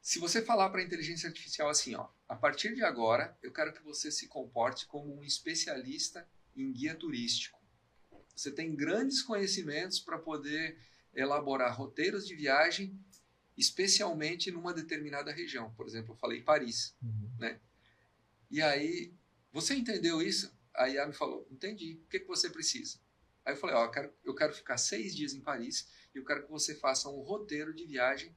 Se você falar para a inteligência artificial assim, ó, a partir de agora, eu quero que você se comporte como um especialista em guia turístico. Você tem grandes conhecimentos para poder elaborar roteiros de viagem, especialmente numa determinada região. Por exemplo, eu falei Paris. Né? E aí, você entendeu isso? A IA me falou, entendi. O que você precisa? Aí eu falei, ó, eu quero ficar 6 dias em Paris e eu quero que você faça um roteiro de viagem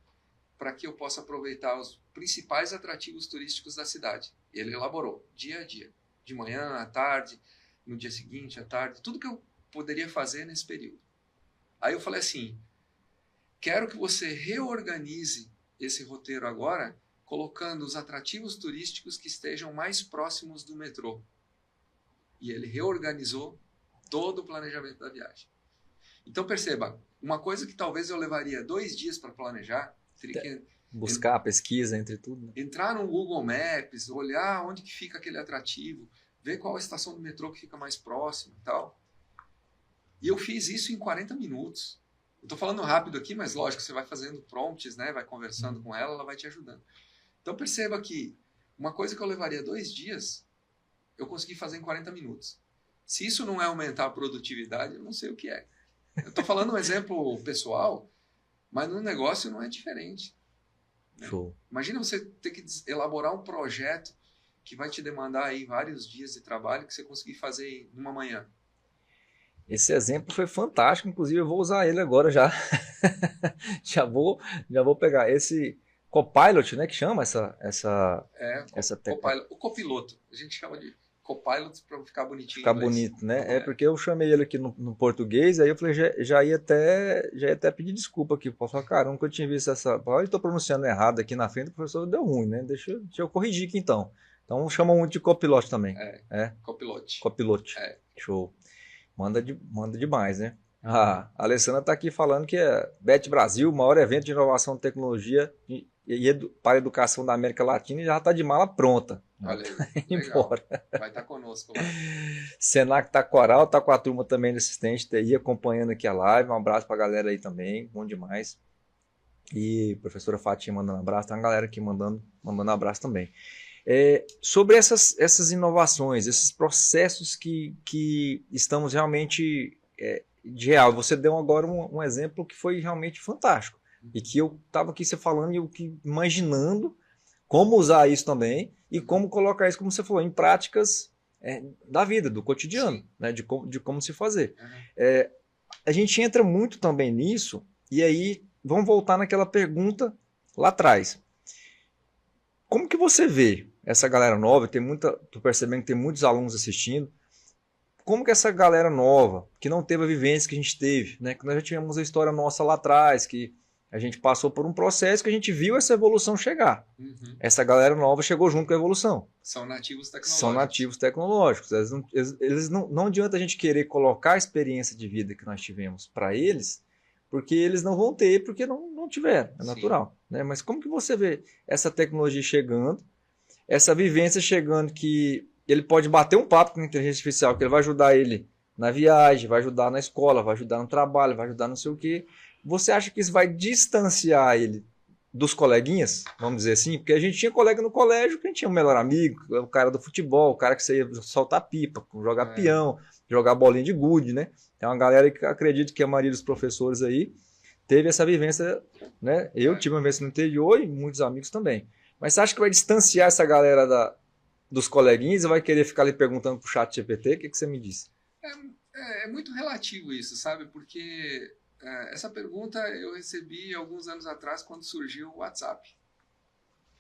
para que eu possa aproveitar os principais atrativos turísticos da cidade. Ele elaborou, dia a dia. De manhã, à tarde, no dia seguinte, à tarde. Tudo que eu poderia fazer nesse período. Aí eu falei assim, quero que você reorganize esse roteiro agora, colocando os atrativos turísticos que estejam mais próximos do metrô. E ele reorganizou todo o planejamento da viagem. Então perceba, uma coisa que talvez eu levaria 2 dias para planejar, teria que
buscar a pesquisa entre tudo. Né?
Entrar no Google Maps, olhar onde que fica aquele atrativo, ver qual a estação do metrô que fica mais próxima e tal. E eu fiz isso em 40 minutos. Eu estou falando rápido aqui, mas lógico, você vai fazendo prompts, né? Vai conversando com ela vai te ajudando. Então perceba que uma coisa que eu levaria 2 dias, eu consegui fazer em 40 minutos. Se isso não é aumentar a produtividade, eu não sei o que é. Eu estou falando um exemplo pessoal, mas no negócio não é diferente. Né?
Show.
Imagina você ter que elaborar um projeto que vai te demandar aí vários dias de trabalho que você conseguir fazer numa manhã.
Esse exemplo foi fantástico, inclusive eu vou usar ele agora já. já vou pegar esse Copilot, né, que chama essa
técnica. O copiloto, a gente chama de Copilot para ficar bonitinho.
Ficar bonito, né? É porque eu chamei ele aqui no português, aí eu falei, já ia até pedir desculpa aqui. Eu falei, cara, nunca eu tinha visto essa. Eu estou pronunciando errado aqui na frente, o professor deu ruim, né? Deixa eu corrigir aqui então. Então chama muito de Copilot também.
Copilote.
Copilote. Show. Manda demais, né? A Alessandra está aqui falando que é Bet Brasil, o maior evento de inovação e tecnologia para a educação da América Latina, e já está de mala pronta.
Olha aí, embora. Vai estar conosco lá.
Senac tá coral, tá com a turma também de assistente TI, acompanhando aqui a live. Um abraço para a galera aí também, bom demais. E professora Fatinha mandando abraço, tem uma galera aqui mandando abraço também. Sobre essas inovações, esses processos que estamos realmente de real. Você deu agora um exemplo que foi realmente fantástico. E que eu estava aqui você falando e eu imaginando como usar isso também e como colocar isso, como você falou, em práticas da vida, do cotidiano, né, de como se fazer. A gente entra muito também nisso e aí vamos voltar naquela pergunta lá atrás. Como que você vê essa galera nova, tô percebendo que tem muitos alunos assistindo. Como que essa galera nova, que não teve a vivência que a gente teve, né? Que nós já tivemos a história nossa lá atrás, que a gente passou por um processo que a gente viu essa evolução chegar.
Uhum.
Essa galera nova chegou junto com a evolução.
São nativos tecnológicos.
São nativos tecnológicos. Eles não adianta a gente querer colocar a experiência de vida que nós tivemos para eles, porque eles não vão ter, porque não tiveram. É natural. Né? Mas como que você vê essa tecnologia chegando, essa vivência chegando, que ele pode bater um papo com a inteligência artificial, que ele vai ajudar ele na viagem, vai ajudar na escola, vai ajudar no trabalho, vai ajudar não sei o quê. Você acha que isso vai distanciar ele dos coleguinhas, vamos dizer assim? Porque a gente tinha colega no colégio que a gente tinha um melhor amigo, o cara do futebol, o cara que saía soltar pipa, jogar peão, jogar bolinha de gude, né? É uma galera que acredito que a maioria dos professores aí teve essa vivência, né? Eu tive uma vivência no interior e muitos amigos também. Mas você acha que vai distanciar essa galera dos coleguinhas e vai querer ficar ali perguntando pro chat GPT? O que você me diz?
É muito relativo isso, sabe? Porque essa pergunta eu recebi alguns anos atrás quando surgiu o WhatsApp.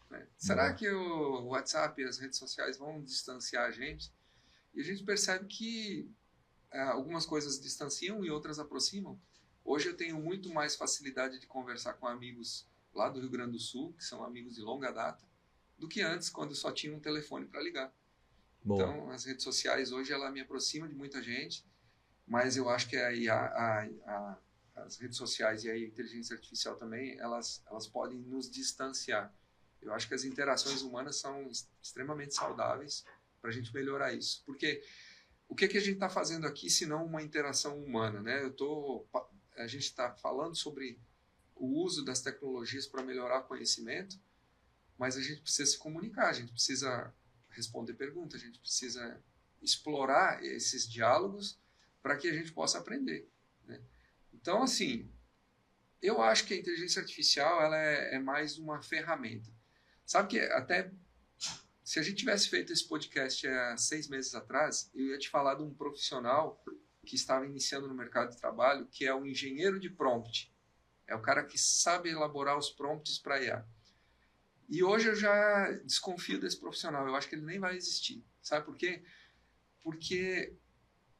Né? Será que o WhatsApp e as redes sociais vão distanciar a gente? E a gente percebe que algumas coisas distanciam e outras aproximam. Hoje eu tenho muito mais facilidade de conversar com amigos lá do Rio Grande do Sul, que são amigos de longa data, do que antes, quando eu só tinha um telefone para ligar. Boa. Então, as redes sociais hoje, ela me aproxima de muita gente, mas eu acho que as redes sociais e a inteligência artificial também, elas podem nos distanciar. Eu acho que as interações humanas são extremamente saudáveis para a gente melhorar isso. Porque o que a gente está fazendo aqui, se não uma interação humana, né? A gente está falando sobre o uso das tecnologias para melhorar o conhecimento, mas a gente precisa se comunicar, a gente precisa responder perguntas, a gente precisa explorar esses diálogos para que a gente possa aprender, né? Então, assim, eu acho que a inteligência artificial ela é mais uma ferramenta. Sabe que até se a gente tivesse feito esse podcast há 6 meses atrás, eu ia te falar de um profissional que estava iniciando no mercado de trabalho, que é o engenheiro de prompt. É o cara que sabe elaborar os prompts para IA. E hoje eu já desconfio desse profissional. Eu acho que ele nem vai existir. Sabe por quê? Porque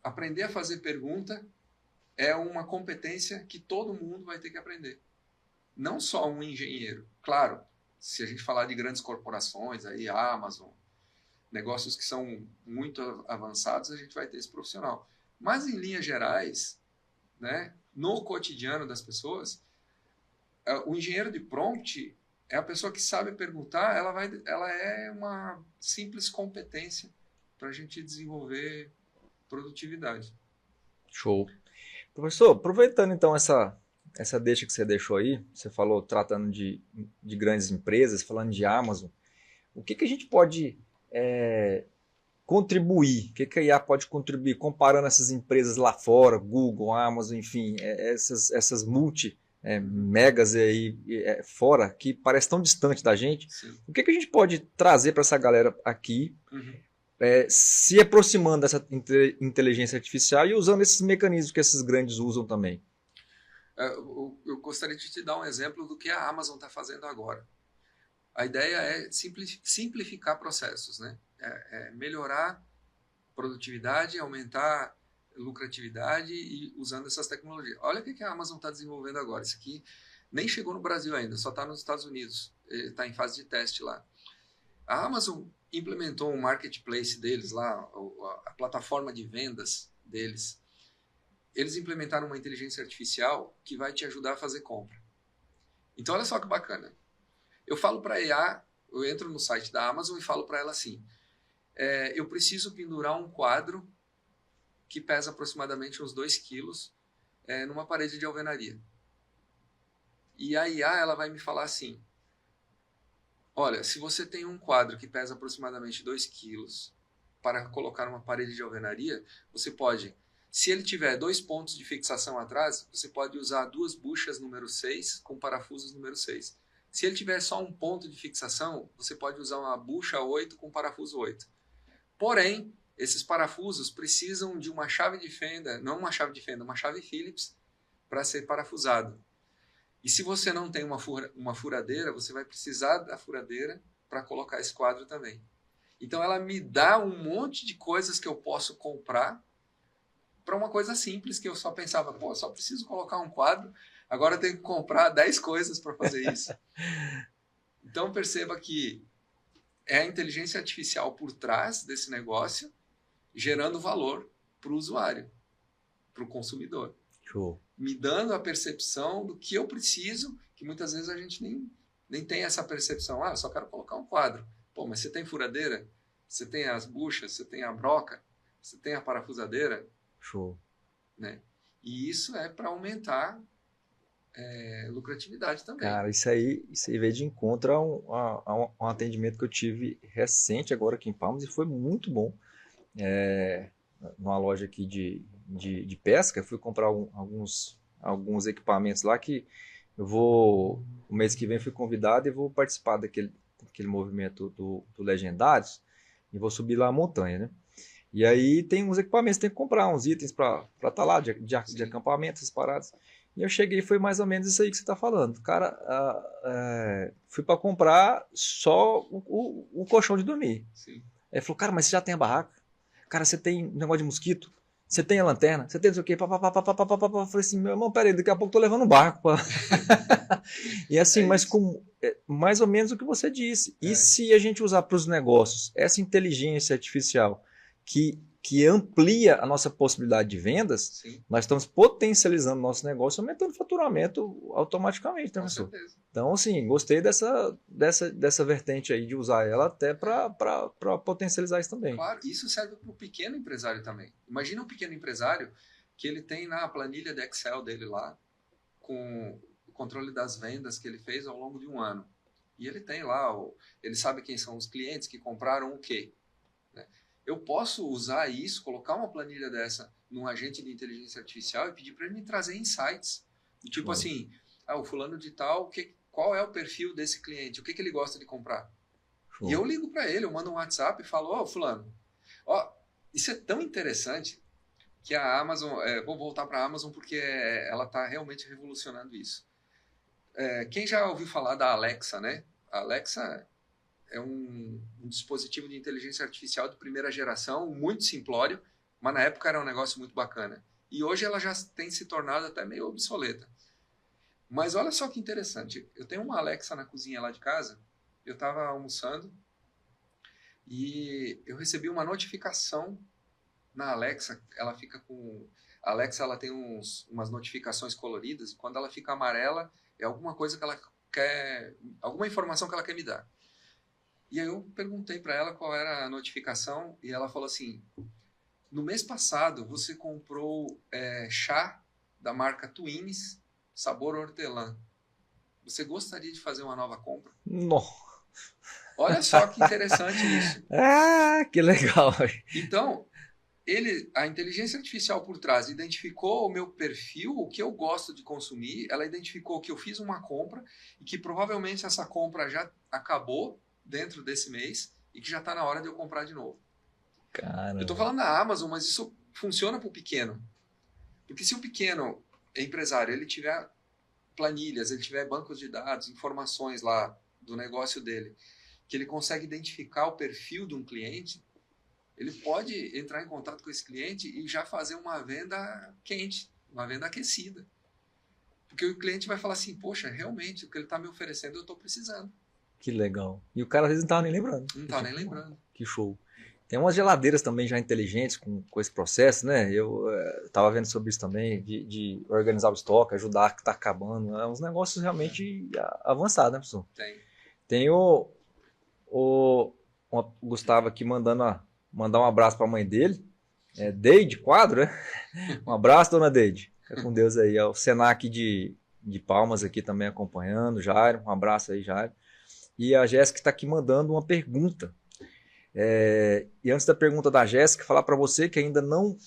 aprender a fazer pergunta é uma competência que todo mundo vai ter que aprender. Não só um engenheiro. Claro, se a gente falar de grandes corporações, aí a Amazon, negócios que são muito avançados, a gente vai ter esse profissional. Mas em linhas gerais, né, no cotidiano das pessoas, o engenheiro de prompt é a pessoa que sabe perguntar, ela é uma simples competência para a gente desenvolver produtividade.
Show. Professor, aproveitando então essa deixa que você deixou aí, você falou tratando de grandes empresas, falando de Amazon, o que a gente pode contribuir? O que a IA pode contribuir comparando essas empresas lá fora, Google, Amazon, enfim, essas megas aí fora, que parece tão distante da gente?
Sim.
O que a gente pode trazer para essa galera aqui, se aproximando dessa inteligência artificial e usando esses mecanismos que esses grandes usam também?
Eu gostaria de te dar um exemplo do que a Amazon está fazendo agora. A ideia é simplificar processos, né? Melhorar produtividade, aumentar lucratividade e usando essas tecnologias. Olha o que a Amazon está desenvolvendo agora. Isso aqui nem chegou no Brasil ainda, só está nos Estados Unidos. Está em fase de teste lá. A Amazon implementou um marketplace deles lá, a plataforma de vendas deles. Eles implementaram uma inteligência artificial que vai te ajudar a fazer compra. Então, olha só que bacana. Eu falo para a IA, eu entro no site da Amazon e falo para ela assim, eu preciso pendurar um quadro que pesa aproximadamente uns 2 quilos numa parede de alvenaria. E a IA ela vai me falar assim, olha, se você tem um quadro que pesa aproximadamente 2 quilos para colocar numa parede de alvenaria, você pode, se ele tiver 2 pontos de fixação atrás, você pode usar 2 buchas número 6 com parafusos número 6. Se ele tiver só um ponto de fixação, você pode usar uma bucha 8 com parafuso 8. Porém, esses parafusos precisam de uma chave de fenda, não uma chave de fenda, uma chave Phillips para ser parafusado. E se você não tem uma furadeira, você vai precisar da furadeira para colocar esse quadro também. Então ela me dá um monte de coisas que eu posso comprar para uma coisa simples que eu só pensava, pô, só preciso colocar um quadro, agora eu tenho que comprar 10 coisas para fazer isso. Então perceba que é a inteligência artificial por trás desse negócio gerando valor para o usuário, para o consumidor.
Show.
Me dando a percepção do que eu preciso, que muitas vezes a gente nem tem essa percepção. Ah, eu só quero colocar um quadro. Pô, mas você tem furadeira? Você tem as buchas? Você tem a broca? Você tem a parafusadeira?
Show.
Né? E isso é para aumentar lucratividade também.
Cara, isso aí veio de encontro a um atendimento que eu tive recente agora aqui em Palmas e foi muito bom. Numa loja aqui de pesca, fui comprar alguns equipamentos lá que o mês que vem fui convidado e vou participar daquele movimento do Legendários e vou subir lá a montanha, né? E aí tem uns equipamentos, tem que comprar uns itens para estar lá, de acampamento, essas paradas. E eu cheguei, foi mais ou menos isso aí que você está falando. Cara, fui para comprar só o colchão de dormir.
Sim.
Aí ele falou, cara, mas você já tem a barraca? Cara, você tem um negócio de mosquito? Você tem a lanterna? Você tem não sei o quê? Eu falei assim, meu irmão, peraí, daqui a pouco eu tô levando um barco. E assim, mas com mais ou menos o que você disse. E se a gente usar para os negócios essa inteligência artificial que amplia a nossa possibilidade de vendas,
Sim.
nós estamos potencializando o nosso negócio, aumentando o faturamento automaticamente, né, professor?
Com certeza.
Então, assim, gostei dessa vertente aí, de usar ela até para potencializar isso também.
Claro, isso serve para o pequeno empresário também. Imagina um pequeno empresário que ele tem na planilha de Excel dele lá, com o controle das vendas que ele fez ao longo de um ano. E ele tem lá, ele sabe quem são os clientes que compraram o quê. Né? Eu posso usar isso, colocar uma planilha dessa num agente de inteligência artificial e pedir para ele me trazer insights. Tipo assim, o fulano de tal, qual é o perfil desse cliente? O que ele gosta de comprar? E eu ligo para ele, eu mando um WhatsApp e falo, fulano, isso é tão interessante que a Amazon, vou voltar para a Amazon porque ela está realmente revolucionando isso. Quem já ouviu falar da Alexa, né? A Alexa é um dispositivo de inteligência artificial de primeira geração, muito simplório, mas na época era um negócio muito bacana. E hoje ela já tem se tornado até meio obsoleta. Mas olha só que interessante, eu tenho uma Alexa na cozinha lá de casa, eu estava almoçando e eu recebi uma notificação na Alexa. Ela fica com... A Alexa ela tem umas notificações coloridas e quando ela fica amarela é alguma coisa que ela quer... alguma informação que ela quer me dar. E aí eu perguntei para ela qual era a notificação e ela falou assim, no mês passado você comprou chá da marca Twinings, sabor hortelã. Você gostaria de fazer uma nova compra?
Não.
Olha só que interessante isso.
Ah, que legal.
Então, a inteligência artificial por trás identificou o meu perfil, o que eu gosto de consumir, ela identificou que eu fiz uma compra e que provavelmente essa compra já acabou dentro desse mês e que já está na hora de eu comprar de novo.
Caramba.
Eu estou falando da Amazon, mas isso funciona para o pequeno. Porque se o pequeno empresário ele tiver planilhas, ele tiver bancos de dados, informações lá do negócio dele, que ele consegue identificar o perfil de um cliente, ele pode entrar em contato com esse cliente e já fazer uma venda quente, uma venda aquecida. Porque o cliente vai falar assim, poxa, realmente, o que ele está me oferecendo eu estou precisando.
Que legal. E o cara às vezes não estava nem lembrando.
Não estava nem lembrando.
Que show. Tem umas geladeiras também já inteligentes com esse processo, né? Eu estava vendo sobre isso também, de organizar o estoque, ajudar que está acabando. É uns negócios realmente avançados, né, professor? Tem o Gustavo aqui mandar um abraço para a mãe dele. Deide Quadro, né? Um abraço, dona Deide. Fica com Deus aí. O Senac de Palmas aqui também acompanhando. Jairo, um abraço aí, Jairo. E a Jéssica está aqui mandando uma pergunta. E antes da pergunta da Jéssica, falar para você que ainda não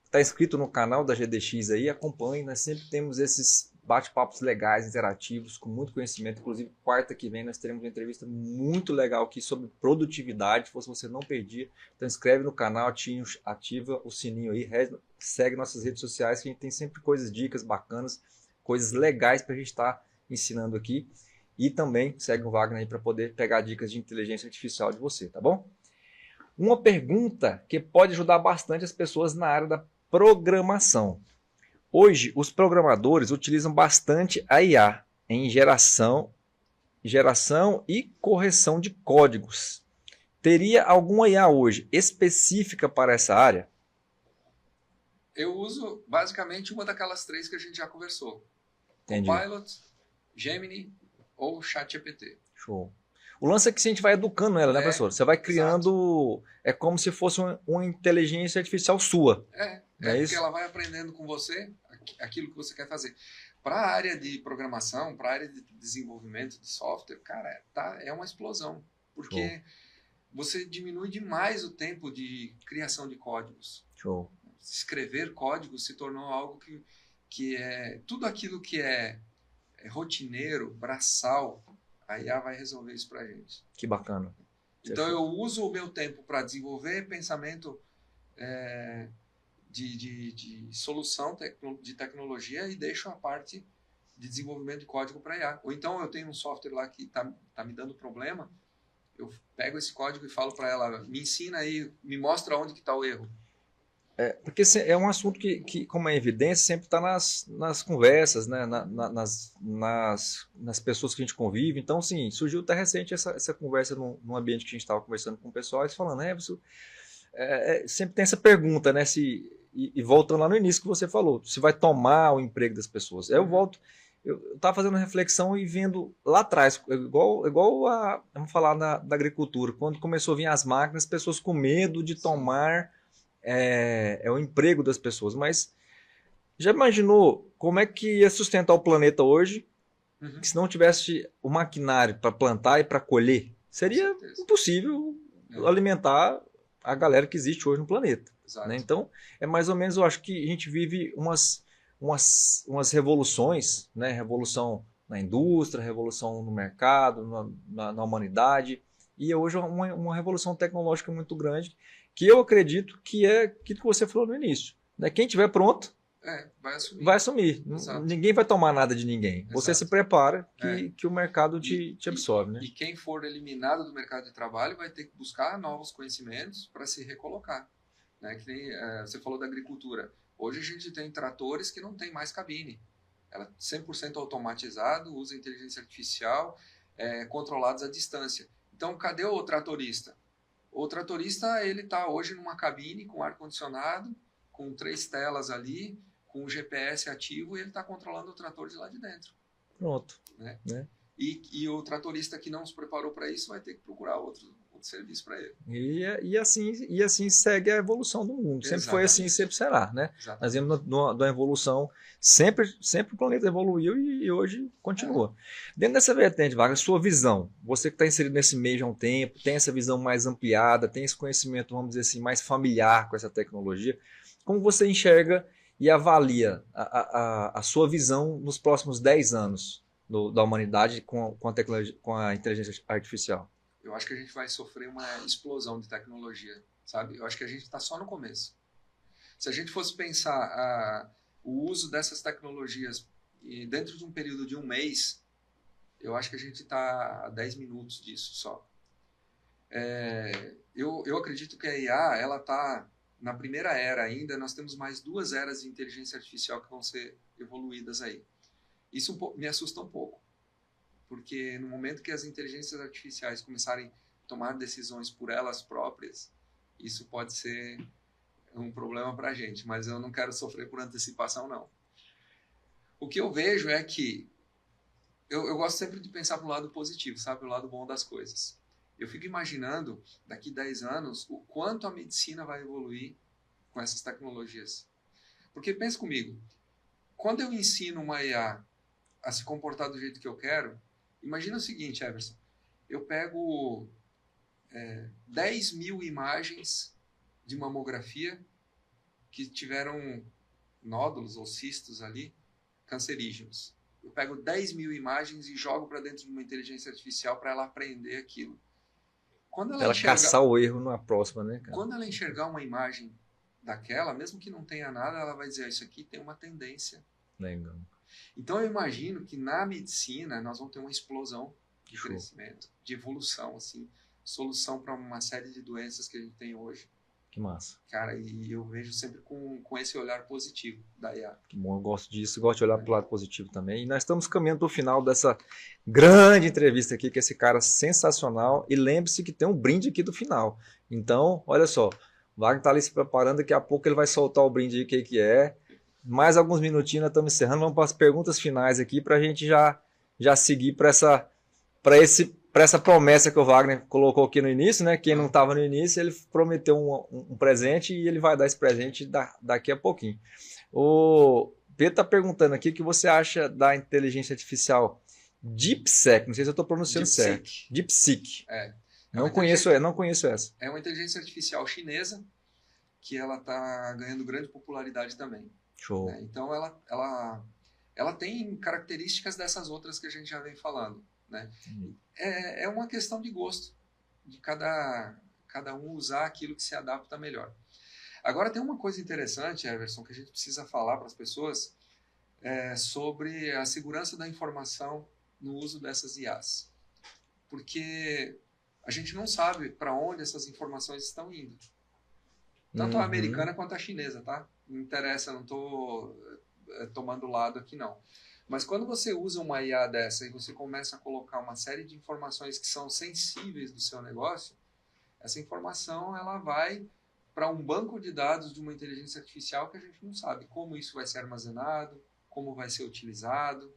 está inscrito no canal da GDX aí, acompanhe. Nós sempre temos esses bate-papos legais, interativos, com muito conhecimento. Inclusive, quarta que vem nós teremos uma entrevista muito legal aqui sobre produtividade. Se você não perder, então inscreve no canal, ativa o sininho aí, segue nossas redes sociais, que a gente tem sempre coisas, dicas bacanas, coisas legais para a gente estar ensinando aqui. E também segue o Wagner aí para poder pegar dicas de inteligência artificial de você, tá bom? Uma pergunta que pode ajudar bastante as pessoas na área da programação. Hoje, os programadores utilizam bastante a IA em geração e correção de códigos. Teria alguma IA hoje específica para essa área?
Eu uso basicamente uma daquelas três que a gente já conversou.
Entendi.
Copilot, Gemini ou ChatGPT.
Show. O lance é que a gente vai educando ela, né, professor? Você vai criando... É como se fosse uma inteligência artificial sua.
Porque ela vai aprendendo com você aquilo que você quer fazer. Para a área de programação, para a área de desenvolvimento de software, cara, é uma explosão. Porque você diminui demais o tempo de criação de códigos.
Show.
Escrever código se tornou algo que é... Tudo aquilo que é rotineiro, braçal, a IA vai resolver isso para a gente.
Que bacana.
Então eu uso o meu tempo para desenvolver pensamento de solução de tecnologia e deixo a parte de desenvolvimento de código para IA. Ou então eu tenho um software lá que tá me dando problema, eu pego esse código e falo para ela, me ensina aí, me mostra onde que está o erro.
Porque é um assunto que como é evidência, sempre está nas conversas, né? nas pessoas que a gente convive. Então, sim, surgiu até recente essa conversa num ambiente que a gente estava conversando com o pessoal, eles falando, sempre tem essa pergunta, né? E voltando lá no início que você falou, se vai tomar o emprego das pessoas. Eu estava fazendo reflexão e vendo lá atrás, vamos falar da agricultura, quando começou a vir as máquinas, pessoas com medo de tomar o emprego das pessoas. Mas já imaginou como é que ia sustentar o planeta hoje se não tivesse o maquinário para plantar e para colher? Seria impossível alimentar a galera que existe hoje no planeta. Né? Então, é mais ou menos, eu acho que a gente vive umas revoluções, né? Revolução na indústria, revolução no mercado, na humanidade, e hoje uma revolução tecnológica muito grande, que eu acredito que é aquilo que você falou no início. Né? Quem estiver pronto, vai assumir. Ninguém vai tomar nada de ninguém. Exato. Você se prepara que o mercado te absorve. Né?
E quem for eliminado do mercado de trabalho vai ter que buscar novos conhecimentos para se recolocar. Né? Que nem você falou da agricultura. Hoje a gente tem tratores que não tem mais cabine. Ela é 100% automatizado, usa inteligência artificial, controlados à distância. Então, cadê o tratorista? O tratorista, ele está hoje numa cabine com ar-condicionado, com 3 telas ali, com o GPS ativo, e ele está controlando o trator de lá de dentro.
Pronto.
Né? E o tratorista que não se preparou para isso vai ter que procurar outro serviço para ele.
E assim segue a evolução do mundo. Sempre foi assim e sempre será. Né? Nós vemos numa evolução, sempre o planeta evoluiu e hoje continua. Dentro dessa vertente, Wagner, sua visão, você que está inserido nesse meio já há um tempo, tem essa visão mais ampliada, tem esse conhecimento, vamos dizer assim, mais familiar com essa tecnologia, como você enxerga e avalia a sua visão nos próximos 10 anos da humanidade com a tecnologia, com a inteligência artificial?
Eu acho que a gente vai sofrer uma explosão de tecnologia, sabe? Eu acho que a gente está só no começo. Se a gente fosse pensar o uso dessas tecnologias dentro de um período de um mês, eu acho que a gente está a 10 minutos disso só. Eu acredito que a IA, ela está na primeira era ainda, nós temos mais 2 eras de inteligência artificial que vão ser evoluídas aí. Isso me assusta um pouco. Porque no momento que as inteligências artificiais começarem a tomar decisões por elas próprias, isso pode ser um problema para a gente, mas eu não quero sofrer por antecipação, não. O que eu vejo é que eu gosto sempre de pensar para o lado positivo, sabe? O lado bom das coisas. Eu fico imaginando, daqui 10 anos, o quanto a medicina vai evoluir com essas tecnologias. Porque pensa comigo, quando eu ensino uma IA a se comportar do jeito que eu quero, imagina o seguinte, Everson, eu pego 10 mil imagens de mamografia que tiveram nódulos ou cistos ali, cancerígenos. Eu pego 10 mil imagens e jogo para dentro de uma inteligência artificial para ela aprender aquilo. Quando ela
caçar o erro na próxima, né, cara?
Quando ela enxergar uma imagem daquela, mesmo que não tenha nada, ela vai dizer, isso aqui tem uma tendência.
Legal.
Então eu imagino que na medicina nós vamos ter uma explosão de
Show.
crescimento, de evolução, assim, solução para uma série de doenças que a gente tem hoje.
Que massa.
Cara, e eu vejo sempre com esse olhar positivo da IA.
Que bom, eu gosto disso, eu gosto de olhar para o lado positivo também. E nós estamos caminhando para o final dessa grande entrevista aqui, com esse cara sensacional. E lembre-se que tem um brinde aqui do final. Então, olha só, o Wagner está ali se preparando, daqui a pouco ele vai soltar o brinde aí, o que é. Mais alguns minutinhos, nós estamos encerrando. Vamos para as perguntas finais aqui, para a gente já seguir para essa promessa que o Wagner colocou aqui no início, né? Quem não estava no início, ele prometeu um presente e ele vai dar esse presente daqui a pouquinho. O Pedro está perguntando aqui o que você acha da inteligência artificial DeepSeek. Não sei se eu estou pronunciando certo. DeepSeek. Não conheço essa.
É uma inteligência artificial chinesa que ela está ganhando grande popularidade também.
Show.
Né? Então ela tem características dessas outras que a gente já vem falando. Né? É uma questão de gosto, de cada um usar aquilo que se adapta melhor. Agora tem uma coisa interessante, Everson, que a gente precisa falar para as pessoas sobre a segurança da informação no uso dessas IAs. Porque a gente não sabe para onde essas informações estão indo. Tanto a americana quanto a chinesa, tá? Não interessa, não estou tomando lado aqui não. Mas quando você usa uma IA dessa e você começa a colocar uma série de informações que são sensíveis do seu negócio, essa informação ela vai para um banco de dados de uma inteligência artificial que a gente não sabe como isso vai ser armazenado, como vai ser utilizado.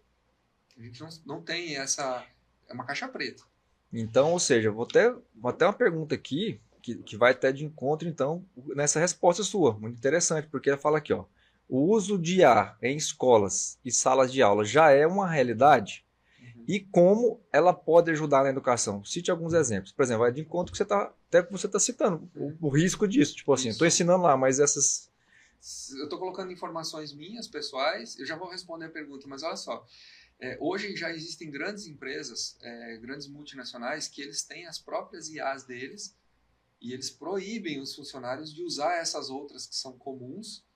A gente não tem essa... É uma caixa preta.
Então, ou seja, vou até uma pergunta aqui que vai até de encontro, então, nessa resposta sua. Muito interessante, porque ela fala aqui, ó. O uso de IA em escolas e salas de aula já é uma realidade? E como ela pode ajudar na educação? Cite alguns exemplos. Por exemplo, vai de encontro que você está citando, o risco disso. Tipo assim, estou ensinando lá, mas essas...
Eu estou colocando informações minhas, pessoais, eu já vou responder a pergunta, mas olha só. Hoje já existem grandes empresas, grandes multinacionais, que eles têm as próprias IAs deles e eles proíbem os funcionários de usar essas outras que são comuns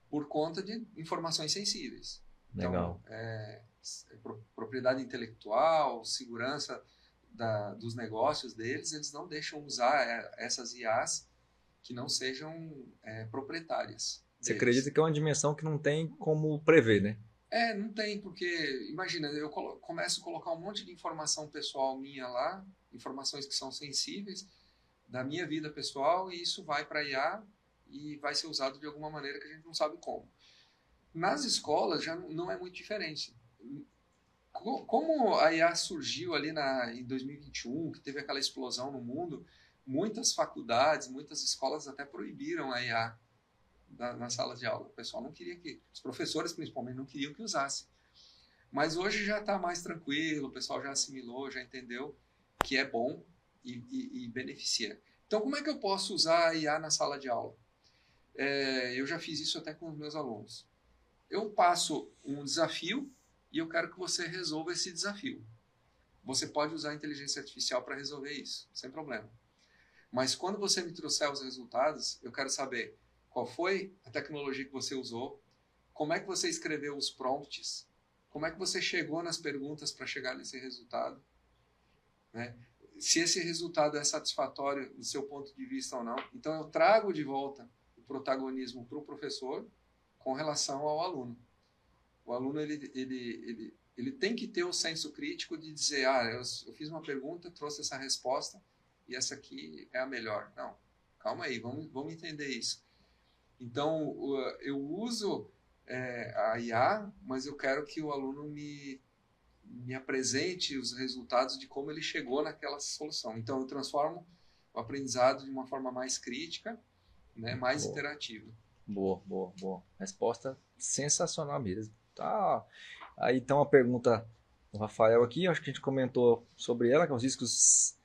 por conta de informações sensíveis.
Legal.
Então, propriedade intelectual, segurança dos negócios deles, eles não deixam usar essas IAs que não sejam proprietárias.
Você acredita que é uma dimensão que não tem como prever, né?
Não tem, porque, imagina, eu começo a colocar um monte de informação pessoal minha lá, informações que são sensíveis da minha vida pessoal, e isso vai para a IA e vai ser usado de alguma maneira que a gente não sabe como. Nas escolas já não é muito diferente. Como a IA surgiu ali em 2021, que teve aquela explosão no mundo, muitas faculdades, muitas escolas até proibiram a IA na sala de aula. O pessoal não queria os professores principalmente não queriam que usasse. Mas hoje já está mais tranquilo, o pessoal já assimilou, já entendeu que é bom e beneficia. Então, como é que eu posso usar a IA na sala de aula? Eu já fiz isso até com os meus alunos. Eu passo um desafio e eu quero que você resolva esse desafio. Você pode usar a inteligência artificial para resolver isso, sem problema. Mas quando você me trouxer os resultados, eu quero saber qual foi a tecnologia que você usou, como é que você escreveu os prompts, como é que você chegou nas perguntas para chegar nesse resultado, né? Se esse resultado é satisfatório do seu ponto de vista ou não. Então eu trago de volta o protagonismo para o professor com relação ao aluno. O aluno ele tem que ter o senso crítico de dizer, eu fiz uma pergunta, trouxe essa resposta e essa aqui é a melhor. Não, calma aí, vamos entender isso. Então, eu uso a IA, mas eu quero que o aluno me apresente os resultados de como ele chegou naquela solução. Então, eu transformo o aprendizado de uma forma mais crítica, né, mais interativa.
Boa. Resposta sensacional mesmo. Tá. Aí tem uma pergunta do Rafael aqui, acho que a gente comentou sobre ela, que é os riscos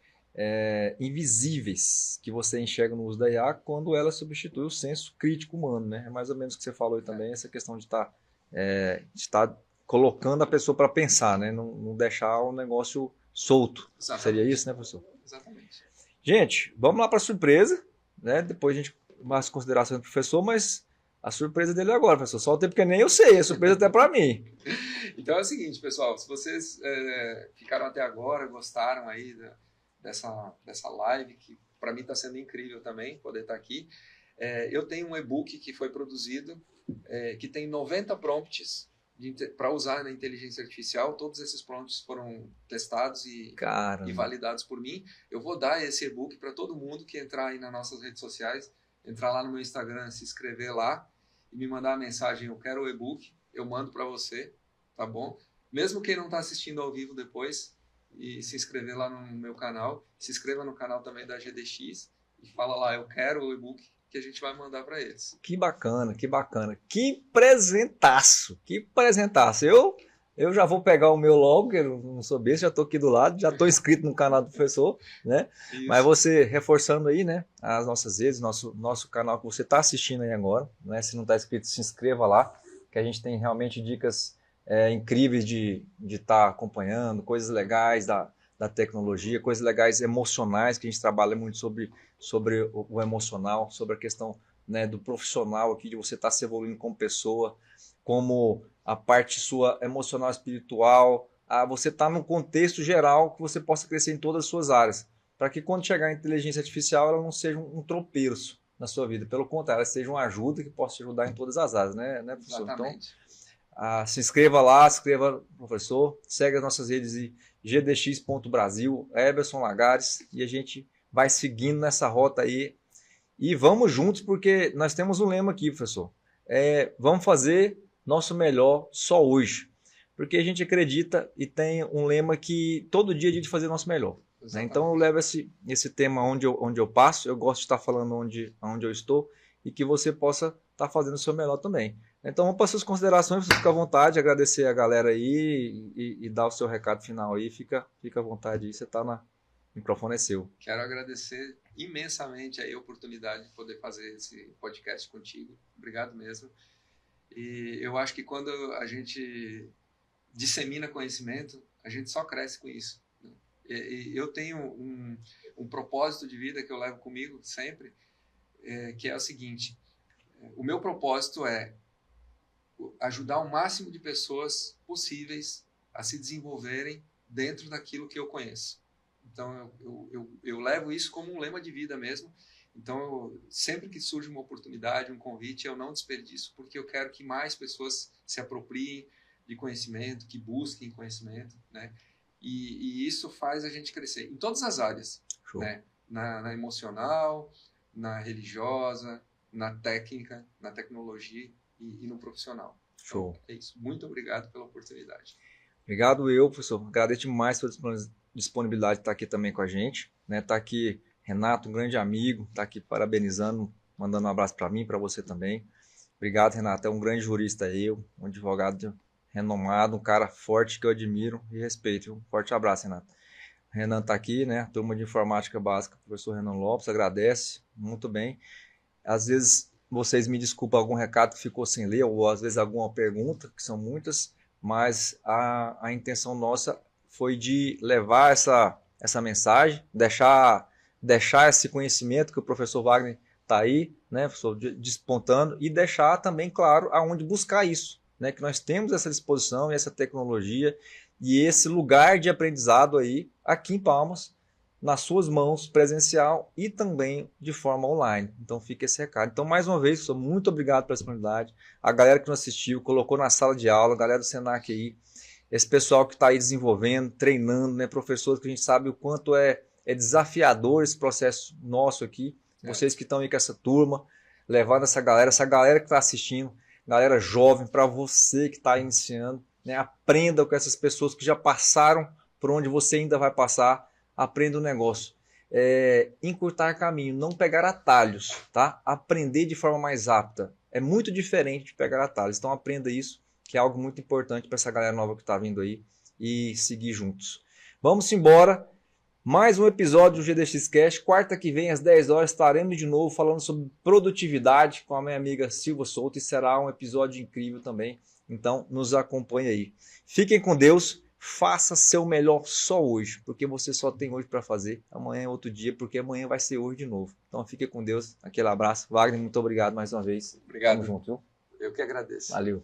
invisíveis que você enxerga no uso da IA quando ela substitui o senso crítico humano, né? É mais ou menos o que você falou aí também, essa questão de estar colocando a pessoa para pensar, né? Não deixar o negócio solto. Exatamente. Seria isso, né, professor?
Exatamente.
Gente, vamos lá para a surpresa, né? Depois a gente mais considerações do professor, mas a surpresa dele agora, professor. Só o tempo que nem eu sei, a surpresa até para mim.
Então é o seguinte, pessoal, se vocês ficaram até agora, gostaram aí dessa live, que para mim está sendo incrível também poder estar aqui, eu tenho um e-book que foi produzido, que tem 90 prompts para usar na inteligência artificial. Todos esses prompts foram testados e validados por mim. Eu vou dar esse e-book para todo mundo que entrar aí nas nossas redes sociais, entrar lá no meu Instagram, se inscrever lá e me mandar a mensagem, eu quero o e-book, eu mando para você, tá bom? Mesmo quem não está assistindo ao vivo depois, e se inscrever lá no meu canal, se inscreva no canal também da GDX e fala lá, eu quero o e-book, que a gente vai mandar para eles.
Que bacana, que bacana. Que presentaço, que presentaço. Eu já vou pegar o meu logo, que eu não sou besta, já estou aqui do lado, já estou inscrito no canal do professor, né? Isso. Mas você reforçando aí, né, as nossas redes, nosso canal que você está assistindo aí agora, né? Se não está inscrito, se inscreva lá, que a gente tem realmente dicas incríveis de estar acompanhando, coisas legais da tecnologia, coisas legais emocionais, que a gente trabalha muito sobre o emocional, sobre a questão, né, do profissional aqui, de você estar se evoluindo como pessoa, como a parte sua emocional, espiritual, você está num contexto geral que você possa crescer em todas as suas áreas, para que quando chegar a inteligência artificial ela não seja um tropeço na sua vida, pelo contrário, ela seja uma ajuda que possa te ajudar em todas as áreas, né professor?
Exatamente.
Então, se inscreva lá, se inscreva, professor, segue as nossas redes de gdx.brasil, Eberson Lagares, e a gente vai seguindo nessa rota aí, e vamos juntos, porque nós temos um lema aqui, professor, vamos fazer nosso melhor só hoje, porque a gente acredita e tem um lema que todo dia é dia de fazer nosso melhor, né? Então eu levo esse tema onde eu passo, eu gosto de estar falando onde eu estou, e que você possa estar fazendo o seu melhor também. Então vamos para as suas considerações, você fica à vontade, agradecer a galera aí e dar o seu recado final aí, fica à vontade aí, você está o microfone é seu.
Quero agradecer imensamente a oportunidade de poder fazer esse podcast contigo, obrigado mesmo. E eu acho que quando a gente dissemina conhecimento, a gente só cresce com isso. E eu tenho um propósito de vida que eu levo comigo sempre, que é o seguinte, o meu propósito é ajudar o máximo de pessoas possíveis a se desenvolverem dentro daquilo que eu conheço. Então, eu levo isso como um lema de vida mesmo. Então, sempre que surge uma oportunidade, um convite, eu não desperdiço, porque eu quero que mais pessoas se apropriem de conhecimento, que busquem conhecimento, né? E isso faz a gente crescer em todas as áreas, né? Na emocional, na religiosa, na técnica, na tecnologia e no profissional.
Show.
Então, é isso. Muito obrigado pela oportunidade.
Obrigado professor. Agradeço demais pela disponibilidade de estar aqui também com a gente, né? Tá aqui Renato, um grande amigo, está aqui parabenizando, mandando um abraço para mim, para você também. Obrigado, Renato. É um grande jurista aí, um advogado renomado, um cara forte que eu admiro e respeito. Um forte abraço, Renato. O Renan está aqui, né? Turma de Informática Básica, professor Renan Lopes, agradece, muito bem. Às vezes vocês me desculpam algum recado que ficou sem ler, ou às vezes alguma pergunta, que são muitas, mas a intenção nossa foi de levar essa mensagem, deixar esse conhecimento que o professor Wagner está aí, né, professor, despontando, e deixar também claro aonde buscar isso, né, que nós temos essa disposição e essa tecnologia e esse lugar de aprendizado aí, aqui em Palmas, nas suas mãos, presencial e também de forma online. Então fica esse recado. Então, mais uma vez, professor, muito obrigado pela disponibilidade. A galera que nos assistiu, colocou na sala de aula, a galera do Senac aí, esse pessoal que está aí desenvolvendo, treinando, né, professores que a gente sabe o quanto é desafiador esse processo nosso aqui, vocês que estão aí com essa turma, levando essa galera que está assistindo, galera jovem, para você que está iniciando, né, aprenda com essas pessoas que já passaram por onde você ainda vai passar, aprenda o negócio, encurtar caminho, não pegar atalhos, tá? Aprender de forma mais apta, é muito diferente de pegar atalhos, então aprenda isso, que é algo muito importante para essa galera nova que está vindo aí, e seguir juntos. Vamos embora. Mais um episódio do GDX Cast. Quarta que vem, às 10 horas, estaremos de novo falando sobre produtividade com a minha amiga Silva Souto e será um episódio incrível também. Então, nos acompanhe aí. Fiquem com Deus. Faça seu melhor só hoje, porque você só tem hoje para fazer. Amanhã é outro dia, porque amanhã vai ser hoje de novo. Então fique com Deus. Aquele abraço. Wagner, muito obrigado mais uma vez.
Obrigado.
Tamo junto, viu?
Eu que agradeço.
Valeu.